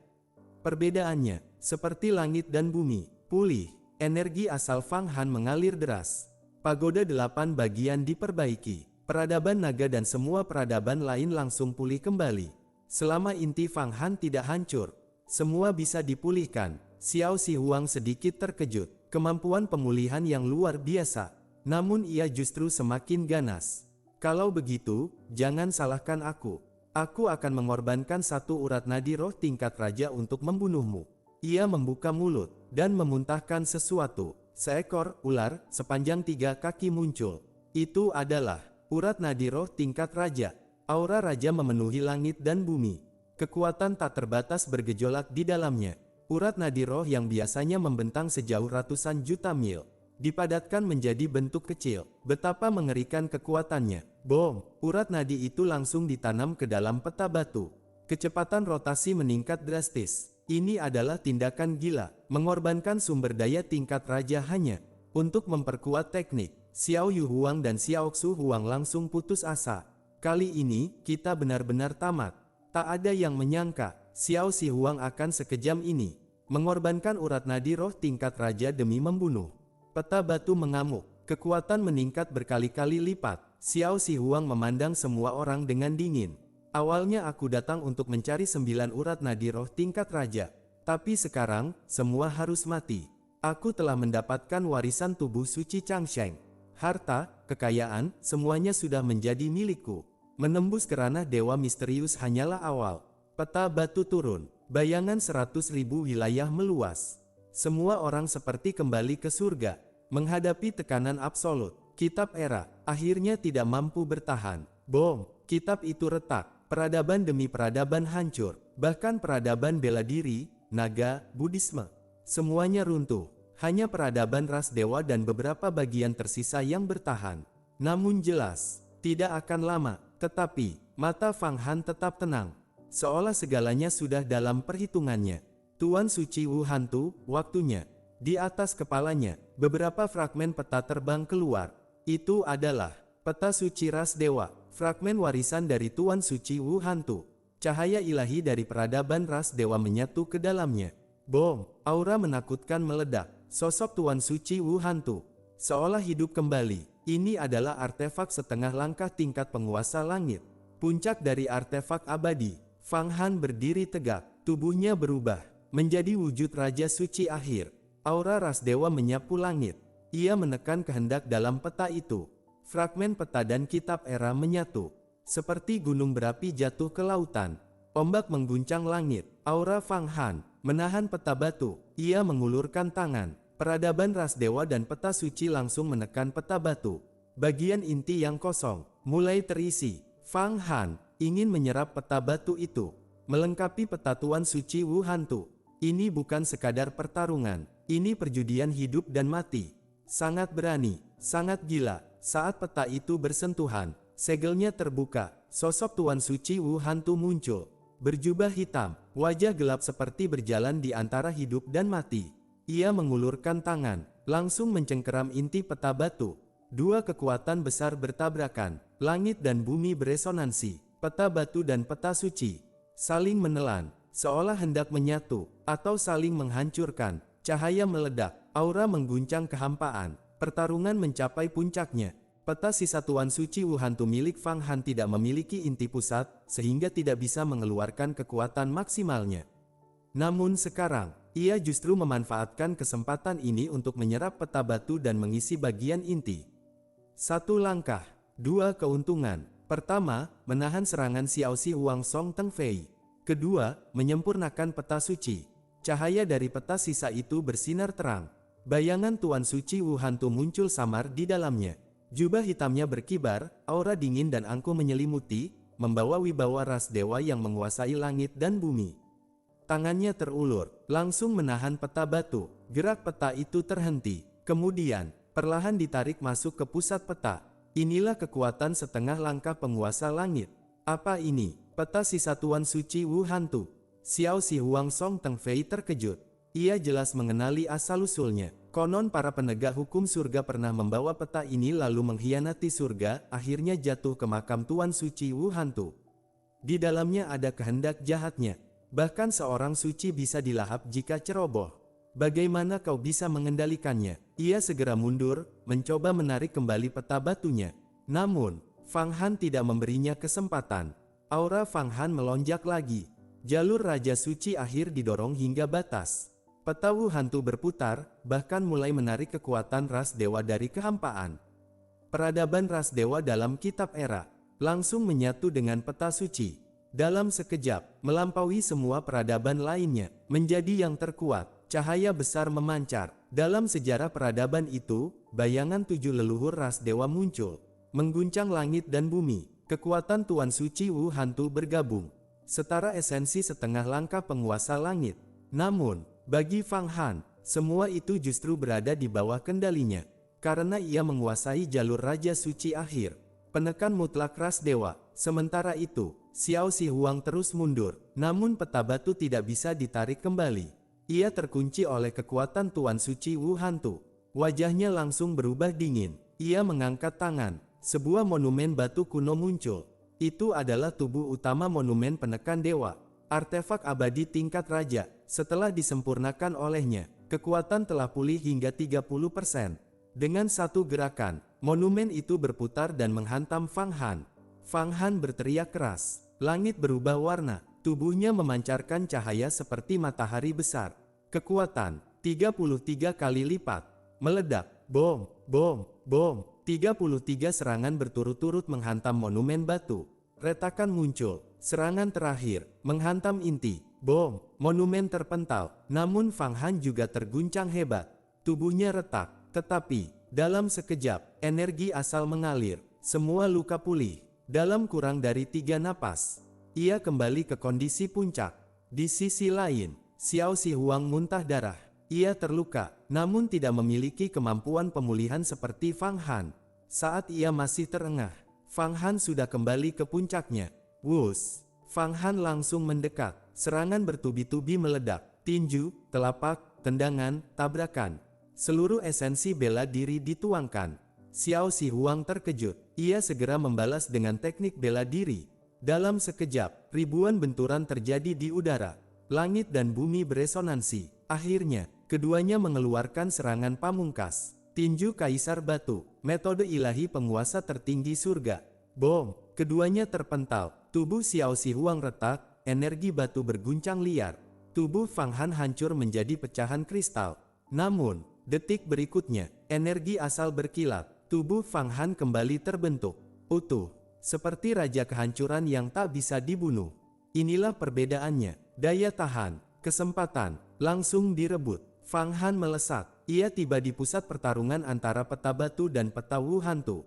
Perbedaannya, seperti langit dan bumi, pulih. Energi asal Fang Han mengalir deras. Pagoda 8 bagian diperbaiki. Peradaban naga dan semua peradaban lain langsung pulih kembali. Selama inti Fang Han tidak hancur, semua bisa dipulihkan. Xiao Si Huang sedikit terkejut. Kemampuan pemulihan yang luar biasa. Namun ia justru semakin ganas. Kalau begitu, jangan salahkan aku. Aku akan mengorbankan satu urat nadi roh tingkat raja untuk membunuhmu. Ia membuka mulut dan memuntahkan sesuatu. Seekor ular sepanjang 3 kaki muncul. Itu adalah urat nadi roh tingkat raja. Aura raja memenuhi langit dan bumi. Kekuatan tak terbatas bergejolak di dalamnya. Urat nadi roh yang biasanya membentang sejauh ratusan juta mil, dipadatkan menjadi bentuk kecil. Betapa mengerikan kekuatannya. Bom! Urat nadi itu langsung ditanam ke dalam peta batu. Kecepatan rotasi meningkat drastis. Ini adalah tindakan gila, mengorbankan sumber daya tingkat raja hanya untuk memperkuat teknik. Xiao Yu Huang dan Xiao Xu Huang langsung putus asa. Kali ini, kita benar-benar tamat. Tak ada yang menyangka, Xiao Si Huang akan sekejam ini, mengorbankan urat nadi roh tingkat raja demi membunuh. Peta batu mengamuk, kekuatan meningkat berkali-kali lipat. Xiao Si Huang memandang semua orang dengan dingin. Awalnya aku datang untuk mencari 9 urat nadi roh tingkat raja. Tapi sekarang, semua harus mati. Aku telah mendapatkan warisan tubuh suci Changsheng. Harta, kekayaan, semuanya sudah menjadi milikku. Menembus ke ranah dewa misterius hanyalah awal. Peta batu turun. Bayangan 100.000 wilayah meluas. Semua orang seperti kembali ke surga. Menghadapi tekanan absolut. Kitab era, akhirnya tidak mampu bertahan. Bom! Kitab itu retak. Peradaban demi peradaban hancur. Bahkan peradaban bela diri, naga, Buddhisme. Semuanya runtuh. Hanya peradaban ras dewa dan beberapa bagian tersisa yang bertahan. Namun jelas, tidak akan lama. Tetapi, mata Fang Han tetap tenang. Seolah segalanya sudah dalam perhitungannya. Tuan Suci Wu Hantu, waktunya. Di atas kepalanya, beberapa fragmen peta terbang keluar. Itu adalah peta suci ras dewa. Fragmen warisan dari Tuan Suci Wu Hantu. Cahaya ilahi dari peradaban ras dewa menyatu ke dalamnya. Bom! Aura menakutkan meledak. Sosok Tuan Suci Wu Hantu seolah hidup kembali. Ini adalah artefak setengah langkah tingkat penguasa langit. Puncak dari artefak abadi. Fang Han berdiri tegak. Tubuhnya berubah menjadi wujud Raja Suci akhir. Aura ras dewa menyapu langit. Ia menekan kehendak dalam peta itu. Fragmen peta dan kitab era menyatu. Seperti gunung berapi jatuh ke lautan. Ombak mengguncang langit. Aura Fang Han menahan peta batu. Ia mengulurkan tangan. Peradaban ras dewa dan peta suci langsung menekan peta batu. Bagian inti yang kosong mulai terisi. Fang Han ingin menyerap peta batu itu, melengkapi peta Tuan Suci Wu Hantu. Ini bukan sekadar pertarungan. Ini perjudian hidup dan mati. Sangat berani, sangat gila. Saat peta itu bersentuhan, segelnya terbuka. Sosok Tuan Suci Wu Hantu muncul. Berjubah hitam, wajah gelap seperti berjalan di antara hidup dan mati. Ia mengulurkan tangan, langsung mencengkeram inti peta batu. Dua kekuatan besar bertabrakan, langit dan bumi beresonansi. Peta batu dan peta suci saling menelan. seolah hendak menyatu, atau saling menghancurkan. Cahaya meledak, aura mengguncang kehampaan, pertarungan mencapai puncaknya. Peta sisa Tuan Suci Wu Hantu milik Fang Han tidak memiliki inti pusat, sehingga tidak bisa mengeluarkan kekuatan maksimalnya. Namun sekarang, ia justru memanfaatkan kesempatan ini untuk menyerap peta batu dan mengisi bagian inti. Satu langkah, dua keuntungan. Pertama, menahan serangan Xiaoxi Huang Song Teng Fei. Kedua, menyempurnakan peta suci. Cahaya dari peta sisa itu bersinar terang. Bayangan Tuan Suci Wu Hantu muncul samar di dalamnya. Jubah hitamnya berkibar, aura dingin dan angkuh menyelimuti, membawa wibawa ras dewa yang menguasai langit dan bumi. Tangannya terulur, langsung menahan peta batu. Gerak peta itu terhenti. Kemudian, perlahan ditarik masuk ke pusat peta. Inilah kekuatan setengah langkah penguasa langit. Apa ini? Peta sisa Tuan Suci Wu Hantu. Xiaoxi Huang Song Teng Fei terkejut. Ia jelas mengenali asal-usulnya. Konon para penegak hukum surga pernah membawa peta ini lalu mengkhianati surga, akhirnya jatuh ke makam Tuan Suci Wu Hantu. Di dalamnya ada kehendak jahatnya. Bahkan seorang suci bisa dilahap jika ceroboh. Bagaimana kau bisa mengendalikannya? Ia segera mundur, mencoba menarik kembali peta batunya. Namun, Fang Han tidak memberinya kesempatan. Aura Fang Han melonjak lagi. Jalur Raja Suci akhir didorong hingga batas. Peta Wu Hantu berputar, bahkan mulai menarik kekuatan ras dewa dari kehampaan. Peradaban ras dewa dalam kitab era langsung menyatu dengan peta suci. Dalam sekejap, melampaui semua peradaban lainnya, menjadi yang terkuat. Cahaya besar memancar. Dalam sejarah peradaban itu, bayangan 7 leluhur ras dewa muncul, mengguncang langit dan bumi. Kekuatan Tuan Suci Wu Hantu bergabung, setara esensi setengah langkah penguasa langit. Namun, bagi Fang Han, semua itu justru berada di bawah kendalinya. Karena ia menguasai jalur Raja Suci akhir, penekan mutlak ras dewa. Sementara itu, Xiaoxi Huang terus mundur, namun peta batu tidak bisa ditarik kembali. Ia terkunci oleh kekuatan Tuan Suci Wu Hantu. Wajahnya langsung berubah dingin. Ia mengangkat tangan, sebuah monumen batu kuno muncul. Itu adalah tubuh utama monumen penekan dewa. Artefak abadi tingkat raja. Setelah disempurnakan olehnya, kekuatan telah pulih hingga 30%. Dengan satu gerakan, monumen itu berputar dan menghantam Fang Han. Fang Han berteriak keras. Langit berubah warna. Tubuhnya memancarkan cahaya seperti matahari besar. Kekuatan 33 kali lipat. Meledak. Bom, bom, bom. 33 serangan berturut-turut menghantam monumen batu. Retakan muncul. Serangan terakhir menghantam inti. Bom, monumen terpental. Namun Fang Han juga terguncang hebat. Tubuhnya retak, tetapi dalam sekejap, energi asal mengalir. Semua luka pulih. Dalam kurang dari 3 napas, ia kembali ke kondisi puncak. Di sisi lain, Xiaoxi Huang muntah darah. Ia terluka, namun tidak memiliki kemampuan pemulihan seperti Fang Han. Saat ia masih terengah, Fang Han sudah kembali ke puncaknya. Wus! Fang Han langsung mendekat. Serangan bertubi-tubi meledak. Tinju, telapak, tendangan, tabrakan. Seluruh esensi bela diri dituangkan. Xiaoxi Huang terkejut. Ia segera membalas dengan teknik bela diri. Dalam sekejap, ribuan benturan terjadi di udara. Langit dan bumi beresonansi. Akhirnya, keduanya mengeluarkan serangan pamungkas. Tinju Kaisar Batu, metode ilahi penguasa tertinggi surga. Bom! Keduanya terpental. Tubuh Xiaoxi Huang retak, energi batu berguncang liar. Tubuh Fang Han hancur menjadi pecahan kristal. Namun, detik berikutnya, energi asal berkilat. Tubuh Fang Han kembali terbentuk, utuh, seperti raja kehancuran yang tak bisa dibunuh. Inilah perbedaannya. Daya tahan, kesempatan, langsung direbut. Fang Han melesat. Ia tiba di pusat pertarungan antara peta batu dan peta Wu Hantu.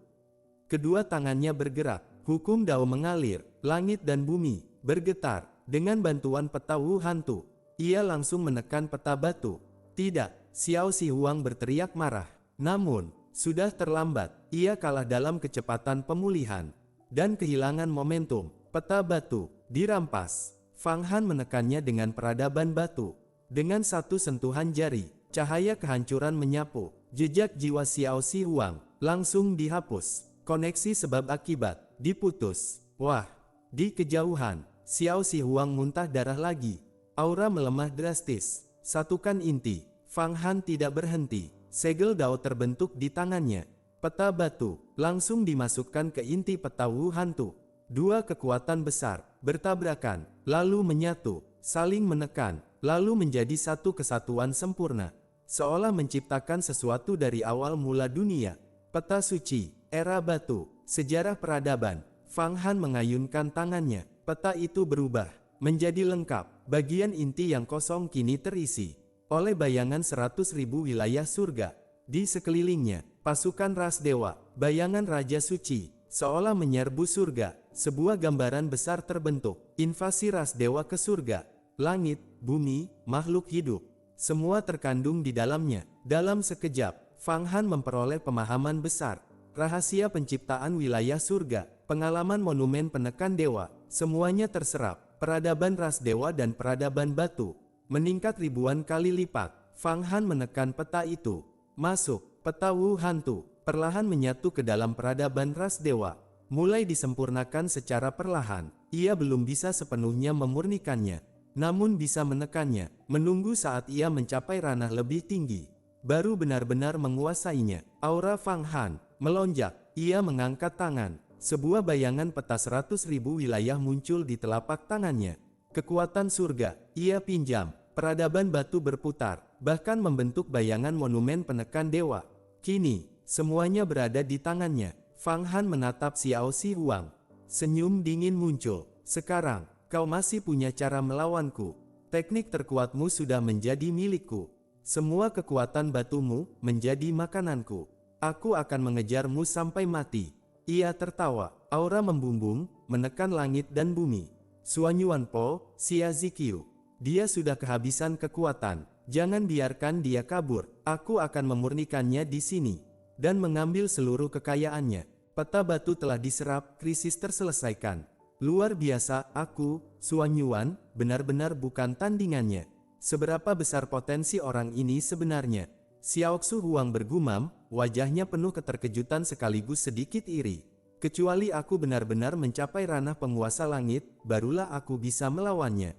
Kedua tangannya bergerak. Hukum Dao mengalir. Langit dan bumi bergetar. Dengan bantuan peta Wu Hantu, ia langsung menekan peta batu. Tidak, Xiaoxi Huang berteriak marah. Namun, sudah terlambat. Ia kalah dalam kecepatan pemulihan dan kehilangan momentum. Peta batu dirampas. Fang Han menekannya dengan peradaban batu. Dengan satu sentuhan jari, cahaya kehancuran menyapu. Jejak jiwa Xiaoxi Huang langsung dihapus. Koneksi sebab akibat diputus. Wah! Di kejauhan, Xiaoxi Huang muntah darah lagi. aura melemah drastis. Satukan inti. Fang Han tidak berhenti. Segel Dao terbentuk di tangannya. Peta batu langsung dimasukkan ke inti peta Wu hantu. Dua kekuatan besar bertabrakan, lalu menyatu, saling menekan, lalu menjadi satu kesatuan sempurna. Seolah menciptakan sesuatu dari awal mula dunia. Peta suci, era batu, sejarah peradaban. Fang Han mengayunkan tangannya. Peta itu berubah menjadi lengkap. Bagian inti yang kosong kini terisi oleh bayangan 100.000 wilayah surga. Di sekelilingnya, pasukan ras dewa, bayangan Raja Suci, seolah menyerbu surga. Sebuah gambaran besar terbentuk. Invasi ras dewa ke surga. Langit, bumi, makhluk hidup. Semua terkandung di dalamnya. Dalam sekejap, Fang Han memperoleh pemahaman besar. Rahasia penciptaan wilayah surga, pengalaman monumen penekan dewa, semuanya terserap. Peradaban ras dewa dan peradaban batu meningkat ribuan kali lipat. Fang Han menekan peta itu. Masuk, peta Wu hantu, perlahan menyatu ke dalam peradaban ras dewa. Mulai disempurnakan secara perlahan. Ia belum bisa sepenuhnya memurnikannya, namun bisa menekannya, menunggu saat ia mencapai ranah lebih tinggi. Baru benar-benar menguasainya. Aura Fang Han melonjak. Ia mengangkat tangan. Sebuah bayangan peta 100.000 wilayah muncul di telapak tangannya. Kekuatan surga, ia pinjam. Peradaban batu berputar, bahkan membentuk bayangan monumen penekan dewa. Kini, semuanya berada di tangannya. Fang Han menatap Xiao Si Huang. Senyum dingin muncul. Sekarang, kau masih punya cara melawanku. Teknik terkuatmu sudah menjadi milikku. Semua kekuatan batumu menjadi makananku. Aku akan mengejarmu sampai mati. Ia tertawa, aura membumbung, menekan langit dan bumi. Suan Yuanpo, Xia Zikyu. Dia sudah kehabisan kekuatan. Jangan biarkan dia kabur. Aku akan memurnikannya di sini dan mengambil seluruh kekayaannya. Peta batu telah diserap, krisis terselesaikan. Luar biasa, aku, Suan Yuan, benar-benar bukan tandingannya. Seberapa besar potensi orang ini sebenarnya? Xiaoxu Huang bergumam, wajahnya penuh keterkejutan sekaligus sedikit iri. Kecuali aku benar-benar mencapai ranah penguasa langit, barulah aku bisa melawannya.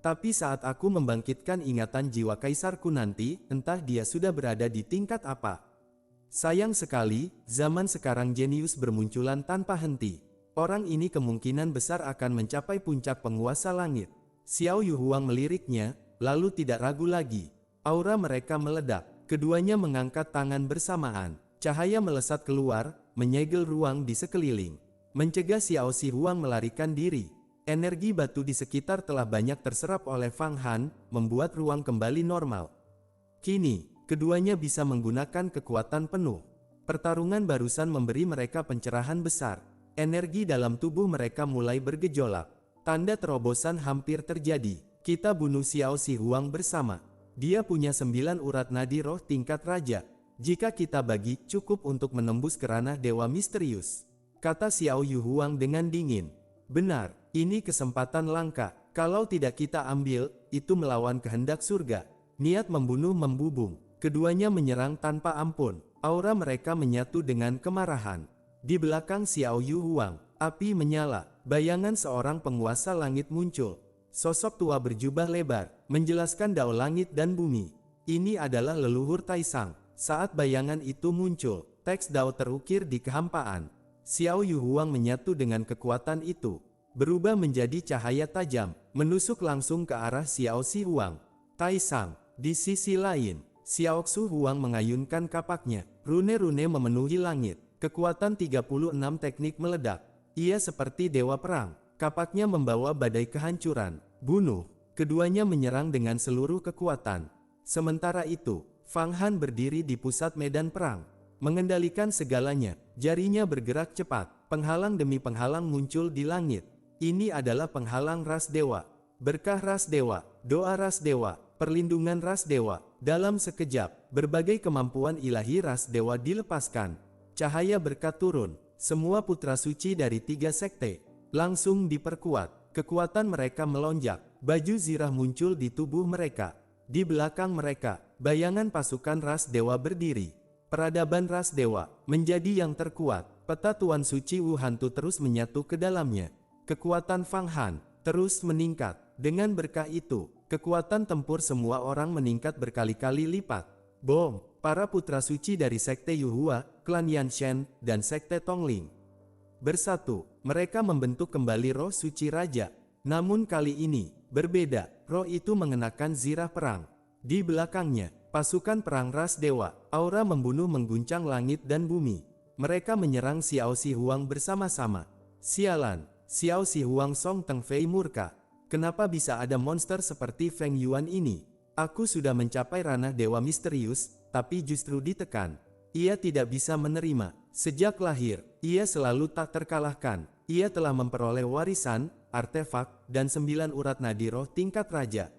Tapi saat aku membangkitkan ingatan jiwa kaisarku nanti, entah dia sudah berada di tingkat apa. Sayang sekali, zaman sekarang jenius bermunculan tanpa henti. Orang ini kemungkinan besar akan mencapai puncak penguasa langit. Xiao Yuhuang meliriknya, lalu tidak ragu lagi. Aura mereka meledak. Keduanya mengangkat tangan bersamaan. Cahaya melesat keluar, menyegel ruang di sekeliling. Mencegah Xiao Si Huang melarikan diri. Energi batu di sekitar telah banyak terserap oleh Fang Han, membuat ruang kembali normal. Kini, keduanya bisa menggunakan kekuatan penuh. Pertarungan barusan memberi mereka pencerahan besar. Energi dalam tubuh mereka mulai bergejolak. Tanda terobosan hampir terjadi. Kita bunuh Xiao Si Huang bersama. Dia punya 9 urat nadi roh tingkat raja. Jika kita bagi, cukup untuk menembus ke ranah dewa misterius, kata Xiao Yuhuang dengan dingin. Benar, ini kesempatan langka. Kalau tidak kita ambil, itu melawan kehendak surga. Niat membunuh membubung. Keduanya menyerang tanpa ampun. Aura mereka menyatu dengan kemarahan. Di belakang Xiao Yuhuang, api menyala. Bayangan seorang penguasa langit muncul. Sosok tua berjubah lebar, menjelaskan dao langit dan bumi. Ini adalah leluhur Taisang. Saat bayangan itu muncul, teks dao terukir di kehampaan. Xiao Yuhuang menyatu dengan kekuatan itu, berubah menjadi cahaya tajam, menusuk langsung ke arah Xiao Si Huang. Taisang, di sisi lain, Xiaoxu Huang mengayunkan kapaknya. Rune-rune memenuhi langit. Kekuatan 36 teknik meledak. Ia seperti dewa perang. Kapaknya membawa badai kehancuran. Bunuh. Keduanya menyerang dengan seluruh kekuatan. Sementara itu, Fang Han berdiri di pusat medan perang, mengendalikan segalanya. Jarinya bergerak cepat. Penghalang demi penghalang muncul di langit. Ini adalah penghalang ras dewa. Berkah ras dewa, doa ras dewa, perlindungan ras dewa. Dalam sekejap, berbagai kemampuan ilahi ras dewa dilepaskan. Cahaya berkat turun. Semua putra suci dari 3 sekte langsung diperkuat. Kekuatan mereka melonjak. Baju zirah muncul di tubuh mereka. Di belakang mereka, bayangan pasukan ras dewa berdiri. Peradaban ras dewa menjadi yang terkuat. Peta Tuan Suci Wu Hantu terus menyatu ke dalamnya. Kekuatan Fang Han terus meningkat. Dengan berkah itu, Kekuatan tempur semua orang meningkat berkali-kali lipat. Bom! Para putra suci dari Sekte Yuhua, Klan Yanshen, dan Sekte Tongling bersatu, mereka membentuk kembali roh suci raja. Namun kali ini, berbeda, roh itu mengenakan zirah perang. Di belakangnya, pasukan perang ras dewa, aura membunuh mengguncang langit dan bumi. Mereka menyerang Xiao Si Huang bersama-sama. Sialan, Xiao Si Huang Song Teng Fei murka. Kenapa bisa ada monster seperti Feng Yuan ini? Aku sudah mencapai ranah dewa misterius, tapi justru ditekan. Ia tidak bisa menerima. Sejak lahir, ia selalu tak terkalahkan. Ia telah memperoleh warisan, artefak, dan 9 urat nadi roh tingkat raja.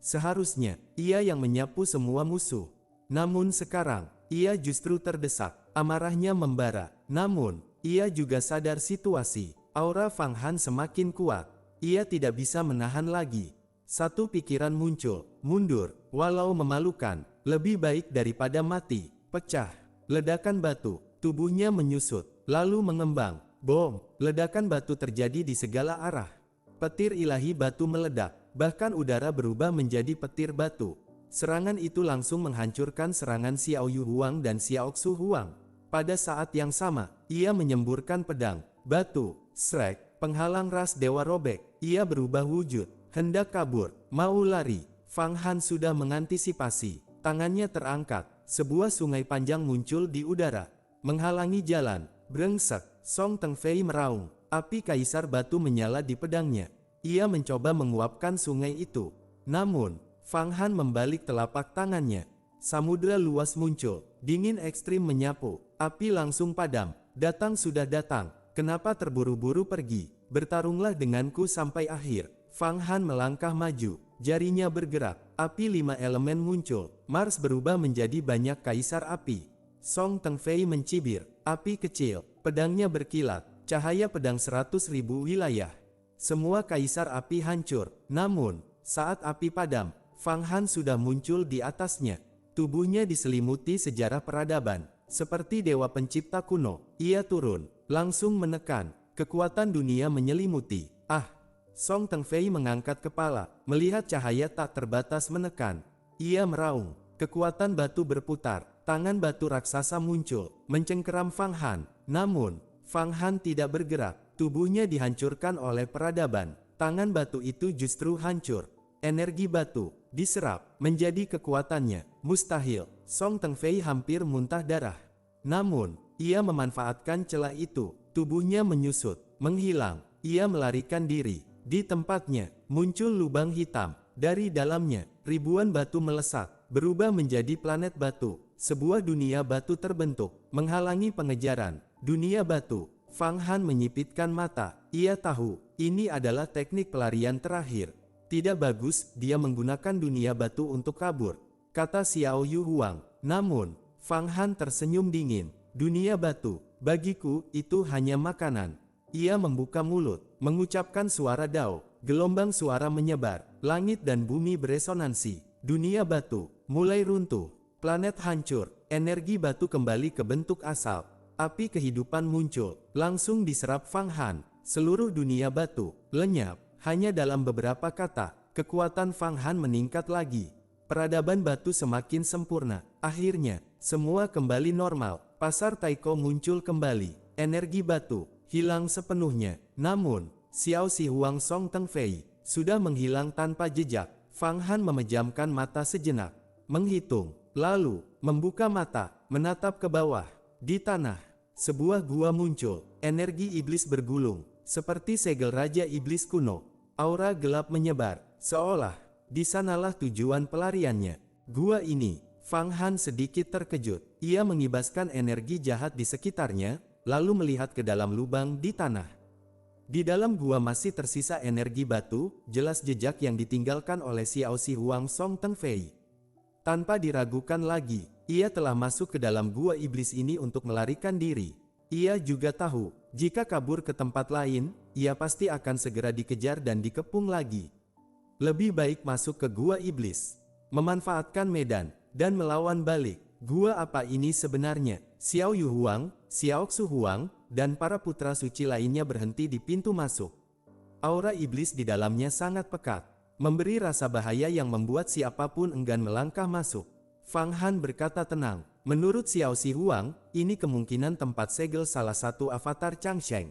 Seharusnya, ia yang menyapu semua musuh. Namun sekarang, ia justru terdesak. Amarahnya membara. Namun, ia juga sadar situasi. Aura Fang Han semakin kuat. Ia tidak bisa menahan lagi. Satu pikiran muncul, mundur, walau memalukan, lebih baik daripada mati. Pecah, ledakan batu, tubuhnya menyusut, lalu mengembang. Bom, ledakan batu terjadi di segala arah. Petir ilahi batu meledak, bahkan udara berubah menjadi petir batu. Serangan itu langsung menghancurkan serangan Xiao Yu Huang dan Xiao Xu Huang. Pada saat yang sama, ia menyemburkan pedang, batu, srek, penghalang ras dewa robek. Ia berubah wujud, hendak kabur, mau lari. Fang Han sudah mengantisipasi. Tangannya terangkat, sebuah sungai panjang muncul di udara, menghalangi jalan. Brengsek, Song Teng Fei meraung. Api kaisar batu menyala di pedangnya. Ia mencoba menguapkan sungai itu. Namun, Fang Han membalik telapak tangannya. Samudra luas muncul, dingin ekstrim menyapu. Api langsung padam. Datang sudah datang, kenapa terburu-buru pergi? Bertarunglah denganku sampai akhir. Fang Han melangkah maju, jarinya bergerak. Api 5 elemen muncul. Mars berubah menjadi banyak kaisar api. Song Teng Fei mencibir. Api kecil, pedangnya berkilat. Cahaya pedang 100.000 wilayah. Semua kaisar api hancur. Namun, saat api padam, Fang Han sudah muncul di atasnya. Tubuhnya diselimuti sejarah peradaban. Seperti dewa pencipta kuno, ia turun, langsung menekan. Kekuatan dunia menyelimuti. Ah! Song Teng Fei mengangkat kepala, melihat cahaya tak terbatas menekan. Ia meraung. Kekuatan batu berputar. Tangan batu raksasa muncul, mencengkeram Fang Han. Namun, Fang Han tidak bergerak. Tubuhnya dihancurkan oleh peradaban. Tangan batu itu justru hancur. Energi batu diserap menjadi kekuatannya. Mustahil. Song Teng Fei hampir muntah darah. Namun, ia memanfaatkan celah itu. Tubuhnya menyusut, menghilang. Ia melarikan diri. Di tempatnya, muncul lubang hitam. Dari dalamnya, ribuan batu melesat, berubah menjadi planet batu. Sebuah dunia batu terbentuk, menghalangi pengejaran. Dunia batu. Fang Han menyipitkan mata. Ia tahu, ini adalah teknik pelarian terakhir. Tidak bagus, dia menggunakan dunia batu untuk kabur, kata Xiao Yu Huang. Namun, Fang Han tersenyum dingin. Dunia batu, bagiku, itu hanya makanan. Ia membuka mulut, mengucapkan suara Dao. Gelombang suara menyebar, langit dan bumi beresonansi. Dunia batu mulai runtuh. Planet hancur, energi batu kembali ke bentuk asal. Api kehidupan muncul, langsung diserap Fang Han. Seluruh dunia batu lenyap. Hanya dalam beberapa kata, kekuatan Fang Han meningkat lagi. Peradaban batu semakin sempurna. Akhirnya, semua kembali normal. Pasar Taiko muncul kembali. Energi batu hilang sepenuhnya. Namun, Xiao Si Huang Song Teng Fei sudah menghilang tanpa jejak. Fang Han memejamkan mata sejenak, menghitung. Lalu, membuka mata, menatap ke bawah. Di tanah, sebuah gua muncul. Energi iblis bergulung, seperti segel Raja Iblis kuno. Aura gelap menyebar, seolah di sanalah tujuan pelariannya. Gua ini, Fang Han sedikit terkejut. Ia mengibaskan energi jahat di sekitarnya, lalu melihat ke dalam lubang di tanah. Di dalam gua masih tersisa energi batu, jelas jejak yang ditinggalkan oleh Xiao Si Huang Song Teng Fei. Tanpa diragukan lagi, ia telah masuk ke dalam gua iblis ini untuk melarikan diri. Ia juga tahu, jika kabur ke tempat lain, ia pasti akan segera dikejar dan dikepung lagi. Lebih baik masuk ke gua iblis, memanfaatkan medan, dan melawan balik. Gua apa ini sebenarnya? Xiao Yu Huang, Xiao Xu Huang, dan para putra suci lainnya berhenti di pintu masuk. Aura iblis di dalamnya sangat pekat. memberi rasa bahaya yang membuat siapapun enggan melangkah masuk. Fang Han berkata tenang, menurut Xiao Si Huang, ini kemungkinan tempat segel salah satu avatar Changsheng.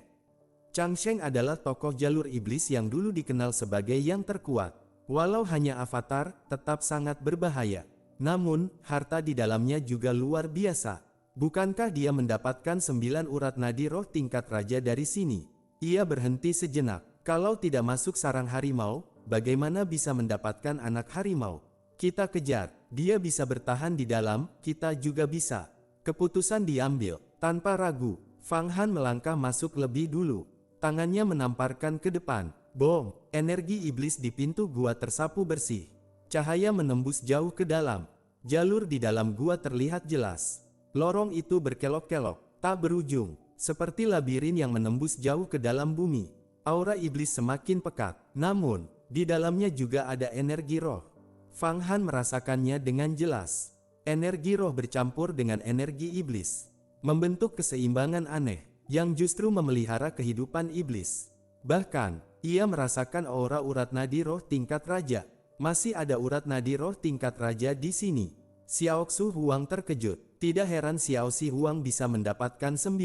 Changsheng adalah tokoh jalur iblis yang dulu dikenal sebagai yang terkuat. Walau hanya avatar, tetap sangat berbahaya. Namun, harta di dalamnya juga luar biasa. Bukankah dia mendapatkan 9 urat nadi roh tingkat raja dari sini? Ia berhenti sejenak. Kalau tidak masuk sarang harimau, bagaimana bisa mendapatkan anak harimau? Kita kejar, dia bisa bertahan di dalam, kita juga bisa. Keputusan diambil, tanpa ragu. Fang Han melangkah masuk lebih dulu. Tangannya menamparkan ke depan. Bom, energi iblis di pintu gua tersapu bersih. Cahaya menembus jauh ke dalam. Jalur di dalam gua terlihat jelas. Lorong itu berkelok-kelok, tak berujung, seperti labirin yang menembus jauh ke dalam bumi. Aura iblis semakin pekat, namun, di dalamnya juga ada energi roh. Fang Han merasakannya dengan jelas. Energi roh bercampur dengan energi iblis, membentuk keseimbangan aneh, yang justru memelihara kehidupan iblis. Bahkan, ia merasakan aura urat nadi roh tingkat raja. Masih ada urat nadi roh tingkat raja di sini. Xiao Xu Huang terkejut. Tidak heran Xiao Si Huang bisa mendapatkan 9.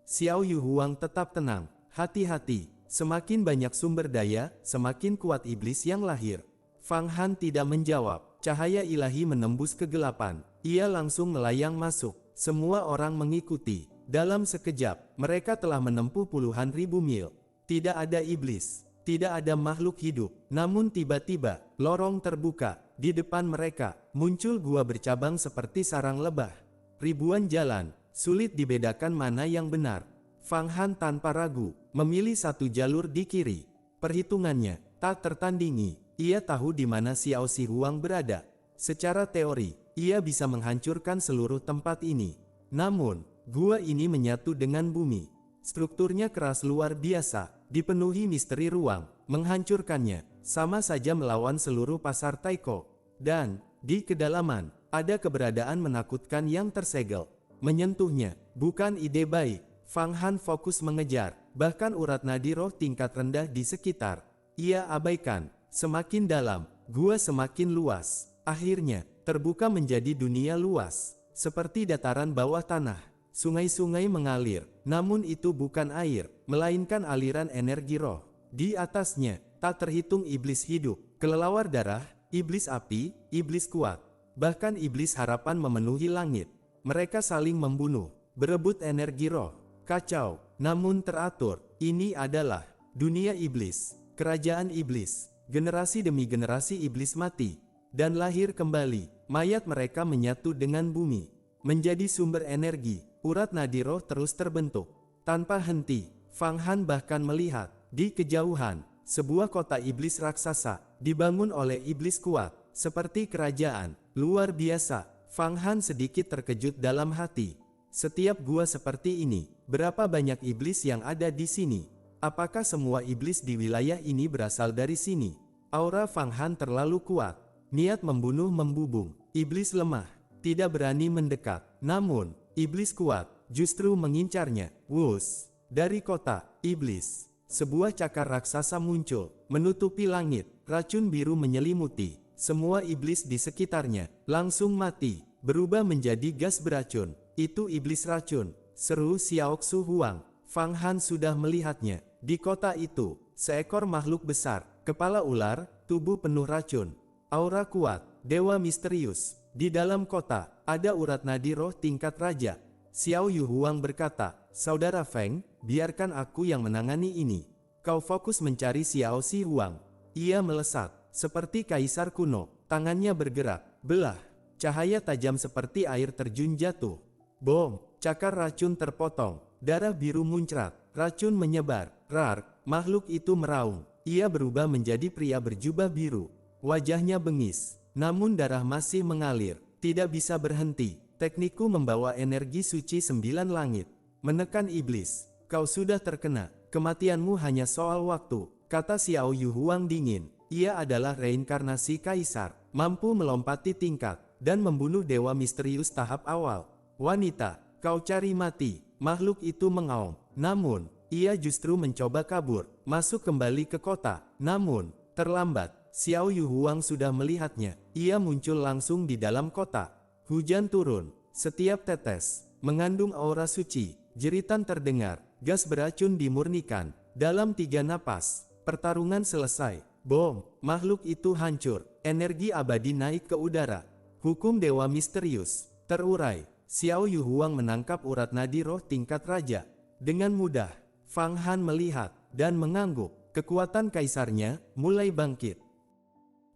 Xiao Yu Huang tetap tenang. Hati-hati, semakin banyak sumber daya, semakin kuat iblis yang lahir. Fang Han tidak menjawab. Cahaya ilahi menembus kegelapan. Ia langsung melayang masuk. Semua orang mengikuti. Dalam sekejap, mereka telah menempuh puluhan ribu mil. Tidak ada iblis, tidak ada makhluk hidup. Namun tiba-tiba, lorong terbuka. Di depan mereka, muncul gua bercabang seperti sarang lebah. Ribuan jalan, sulit dibedakan mana yang benar. Fang Han tanpa ragu, memilih satu jalur di kiri. Perhitungannya, tak tertandingi. Ia tahu di mana Xiao Si Huang berada. Secara teori, ia bisa menghancurkan seluruh tempat ini. Namun, gua ini menyatu dengan bumi. Strukturnya keras luar biasa, dipenuhi misteri ruang. Menghancurkannya, sama saja melawan seluruh pasar Taiko. Dan, di kedalaman, ada keberadaan menakutkan yang tersegel. Menyentuhnya, bukan ide baik. Fang Han fokus mengejar, bahkan urat nadi roh tingkat rendah di sekitar. Ia abaikan, semakin dalam, gua semakin luas. Akhirnya, terbuka menjadi dunia luas. Seperti dataran bawah tanah, sungai-sungai mengalir, namun itu bukan air, melainkan aliran energi roh. Di atasnya, tak terhitung iblis hidup, kelelawar darah, iblis api, iblis kuat. Bahkan iblis harapan memenuhi langit. Mereka saling membunuh, berebut energi roh. Kacau, namun teratur. Ini adalah dunia iblis, kerajaan iblis. Generasi demi generasi iblis mati dan lahir kembali. Mayat mereka menyatu dengan bumi, menjadi sumber energi. Urat nadi roh terus terbentuk tanpa henti. Fang Han bahkan melihat di kejauhan sebuah kota iblis raksasa dibangun oleh iblis kuat, seperti kerajaan. Luar biasa, Fang Han sedikit terkejut dalam hati. Setiap gua seperti ini, berapa banyak iblis yang ada di sini? Apakah semua iblis di wilayah ini berasal dari sini? Aura Fang Han terlalu kuat. Niat membunuh membubung. Iblis lemah, tidak berani mendekat. Namun, iblis kuat, justru mengincarnya. Wus! Dari kota iblis, sebuah cakar raksasa muncul, menutupi langit. Racun biru menyelimuti semua iblis di sekitarnya, langsung mati, berubah menjadi gas beracun. Itu iblis racun, seru Xiao Xu Huang. Fang Han sudah melihatnya. Di kota itu, seekor makhluk besar, kepala ular, tubuh penuh racun. Aura kuat, dewa misterius. Di dalam kota, ada urat nadi roh tingkat raja. Xiao Yu Huang berkata, Saudara Feng, biarkan aku yang menangani ini. Kau fokus mencari Xiao Si Huang. Ia melesat. Seperti kaisar kuno, tangannya bergerak, belah. Cahaya tajam seperti air terjun jatuh. Bom, cakar racun terpotong, darah biru muncrat, racun menyebar. Rar, makhluk itu meraung. Ia berubah menjadi pria berjubah biru. Wajahnya bengis, namun darah masih mengalir, tidak bisa berhenti. Teknikku membawa energi suci 9 langit. Menekan iblis, kau sudah terkena, kematianmu hanya soal waktu, kata Xiao Yu Huang dingin. Ia adalah reinkarnasi kaisar, mampu melompati tingkat, dan membunuh dewa misterius tahap awal. Wanita, kau cari mati, makhluk itu mengaum. Namun, ia justru mencoba kabur, masuk kembali ke kota. Namun, terlambat, Xiao Yu Huang sudah melihatnya. Ia muncul langsung di dalam kota. Hujan turun. Setiap tetes mengandung aura suci. Jeritan terdengar. Gas beracun dimurnikan. Dalam 3 napas, pertarungan selesai. Bom! Makhluk itu hancur. Energi abadi naik ke udara. Hukum dewa misterius terurai. Xiao Yu Huang menangkap urat nadi roh tingkat raja. Dengan mudah, Fang Han melihat dan mengangguk. Kekuatan kaisarnya mulai bangkit.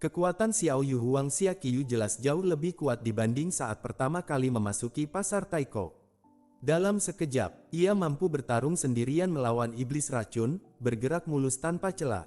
Kekuatan Xiao Yu Huang Xiaqi jelas jauh lebih kuat dibanding saat pertama kali memasuki pasar Taiko. Dalam sekejap, ia mampu bertarung sendirian melawan iblis racun, bergerak mulus tanpa celah.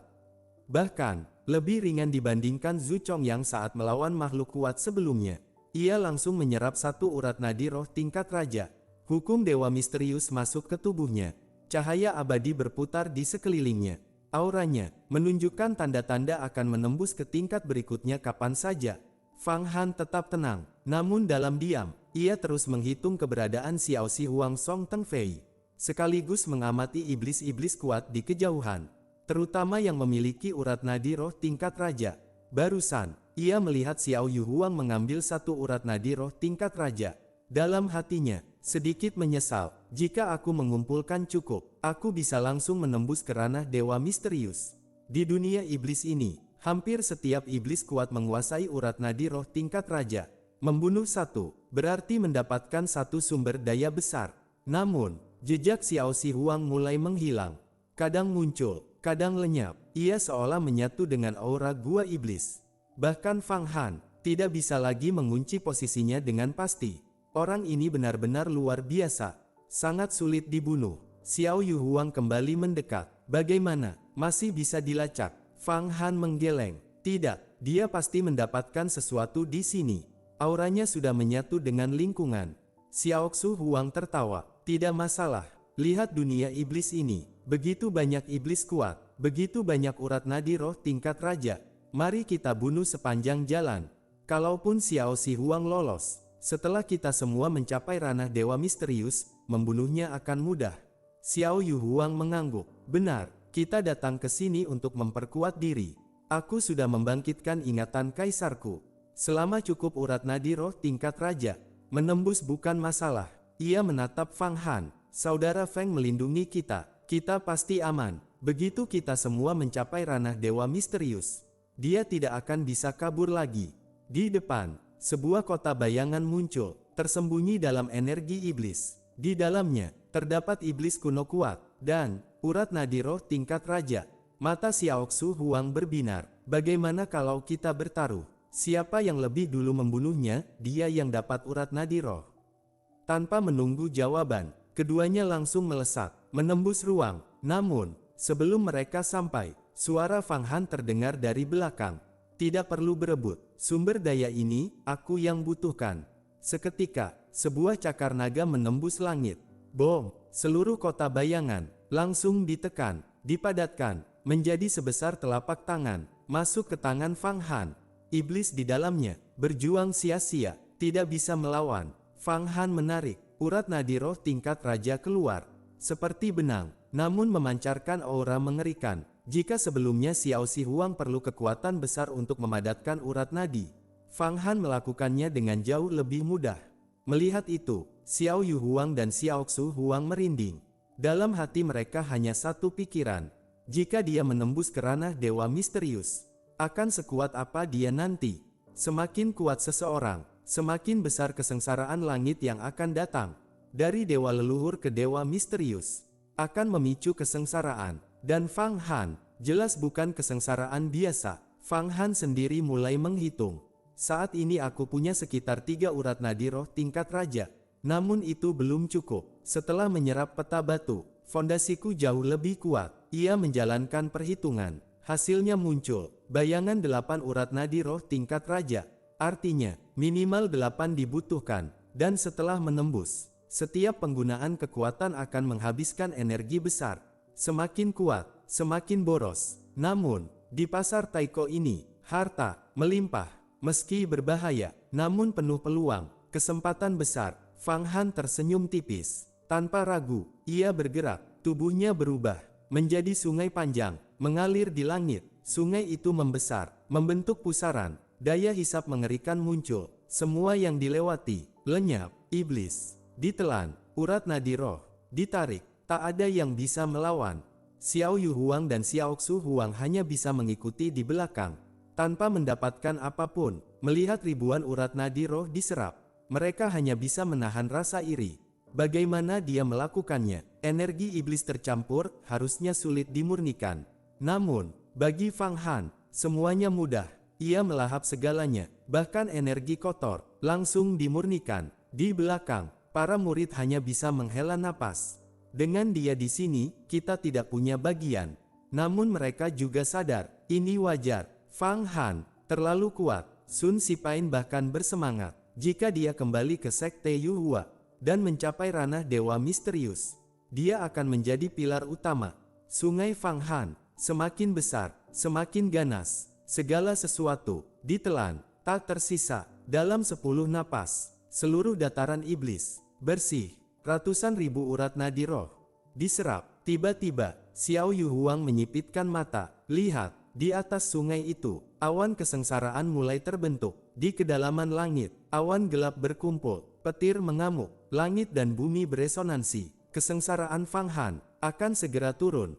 Bahkan, lebih ringan dibandingkan Zhu Chongyang saat melawan makhluk kuat sebelumnya. Ia langsung menyerap satu urat nadi roh tingkat raja. Hukum dewa misterius masuk ke tubuhnya. Cahaya abadi berputar di sekelilingnya. Auranya menunjukkan tanda-tanda akan menembus ke tingkat berikutnya kapan saja. Fang Han tetap tenang, namun dalam diam, ia terus menghitung keberadaan Xiao Si Huang Song Teng Fei. Sekaligus mengamati iblis-iblis kuat di kejauhan, terutama yang memiliki urat nadi roh tingkat raja. Barusan, ia melihat Xiao Yu Huang mengambil satu urat nadi roh tingkat raja. Dalam hatinya, sedikit menyesal, jika aku mengumpulkan cukup, aku bisa langsung menembus ke ranah dewa misterius. Di dunia iblis ini, hampir setiap iblis kuat menguasai urat nadi roh tingkat raja. Membunuh satu, berarti mendapatkan satu sumber daya besar. Namun, jejak Xiao Si Huang mulai menghilang. Kadang muncul, kadang lenyap. Ia seolah menyatu dengan aura gua iblis. Bahkan Fang Han tidak bisa lagi mengunci posisinya dengan pasti. Orang ini benar-benar luar biasa. Sangat sulit dibunuh. Xiao Yu Huang kembali mendekat. Bagaimana? Masih bisa dilacak? Fang Han menggeleng. Tidak, dia pasti mendapatkan sesuatu di sini. Auranya sudah menyatu dengan lingkungan. Xiao Xu Huang tertawa. Tidak masalah. Lihat dunia iblis ini. Begitu banyak iblis kuat. Begitu banyak urat nadi roh tingkat raja. Mari kita bunuh sepanjang jalan. Kalaupun Xiao Si Huang lolos, setelah kita semua mencapai ranah dewa misterius, membunuhnya akan mudah. Xiao Yu Huang mengangguk. Benar, kita datang ke sini untuk memperkuat diri. Aku sudah membangkitkan ingatan kaisarku. Selama cukup urat nadi roh tingkat raja, menembus bukan masalah. Ia menatap Fang Han. Saudara Feng melindungi kita. Kita pasti aman. Begitu kita semua mencapai ranah dewa misterius, dia tidak akan bisa kabur lagi. Di depan, sebuah kota bayangan muncul, tersembunyi dalam energi iblis. Di dalamnya, terdapat iblis kuno kuat, dan urat nadi roh tingkat raja. Mata Xiao Xu Huang berbinar. Bagaimana kalau kita bertaruh? Siapa yang lebih dulu membunuhnya, dia yang dapat urat nadi roh. Tanpa menunggu jawaban, keduanya langsung melesat, menembus ruang. Namun, sebelum mereka sampai, suara Fang Han terdengar dari belakang. Tidak perlu berebut, sumber daya ini, aku yang butuhkan. Seketika, sebuah cakar naga menembus langit. Bom! Seluruh kota bayangan, langsung ditekan, dipadatkan, menjadi sebesar telapak tangan, masuk ke tangan Fang Han. Iblis di dalamnya, berjuang sia-sia, tidak bisa melawan. Fang Han menarik, urat nadi roh tingkat raja keluar. Seperti benang, namun memancarkan aura mengerikan. Jika sebelumnya Xiao Si Huang perlu kekuatan besar untuk memadatkan urat nadi, Fang Han melakukannya dengan jauh lebih mudah. Melihat itu, Xiao Yu Huang dan Xiao Xu Huang merinding. Dalam hati mereka hanya satu pikiran. Jika dia menembus ke ranah dewa misterius, akan sekuat apa dia nanti? Semakin kuat seseorang, semakin besar kesengsaraan langit yang akan datang. Dari dewa leluhur ke dewa misterius, akan memicu kesengsaraan. Dan Fang Han, jelas bukan kesengsaraan biasa. Fang Han sendiri mulai menghitung. Saat ini aku punya sekitar 3 urat nadi roh tingkat raja. Namun itu belum cukup. Setelah menyerap peta batu, fondasiku jauh lebih kuat. Ia menjalankan perhitungan. Hasilnya muncul, bayangan 8 urat nadi roh tingkat raja. Artinya, minimal 8 dibutuhkan. Dan setelah menembus, setiap penggunaan kekuatan akan menghabiskan energi besar. Semakin kuat, semakin boros. Namun, di pasar Taiko ini, harta melimpah. Meski berbahaya, namun penuh peluang, kesempatan besar. Fang Han tersenyum tipis. Tanpa ragu, ia bergerak. Tubuhnya berubah menjadi sungai panjang, mengalir di langit. sungai itu membesar, membentuk pusaran, daya hisap mengerikan muncul, semua yang dilewati, lenyap, iblis, ditelan, urat nadi roh, ditarik, tak ada yang bisa melawan. Xiao Yu Huang dan Xiao Xu Huang hanya bisa mengikuti di belakang, tanpa mendapatkan apapun. Melihat ribuan urat nadi roh diserap, mereka hanya bisa menahan rasa iri. Bagaimana dia melakukannya? Energi iblis tercampur, harusnya sulit dimurnikan. Namun, bagi Fang Han, semuanya mudah. Ia melahap segalanya, bahkan energi kotor, langsung dimurnikan. Di belakang, para murid hanya bisa menghela napas. Dengan dia di sini, kita tidak punya bagian. Namun mereka juga sadar, ini wajar. Fang Han terlalu kuat. Sun Sipain bahkan bersemangat. Jika dia kembali ke Sekte Yuhua dan mencapai ranah Dewa Misterius, dia akan menjadi pilar utama. Sungai Fang Han semakin besar, semakin ganas. Segala sesuatu ditelan, tak tersisa. Dalam 10 napas, seluruh dataran iblis bersih. Ratusan ribu urat nadi roh diserap. Tiba-tiba, Xiao Yu Huang menyipitkan mata. Lihat, di atas sungai itu, awan kesengsaraan mulai terbentuk. Di kedalaman langit, awan gelap berkumpul, petir mengamuk, langit dan bumi beresonansi. Kesengsaraan Fang Han akan segera turun.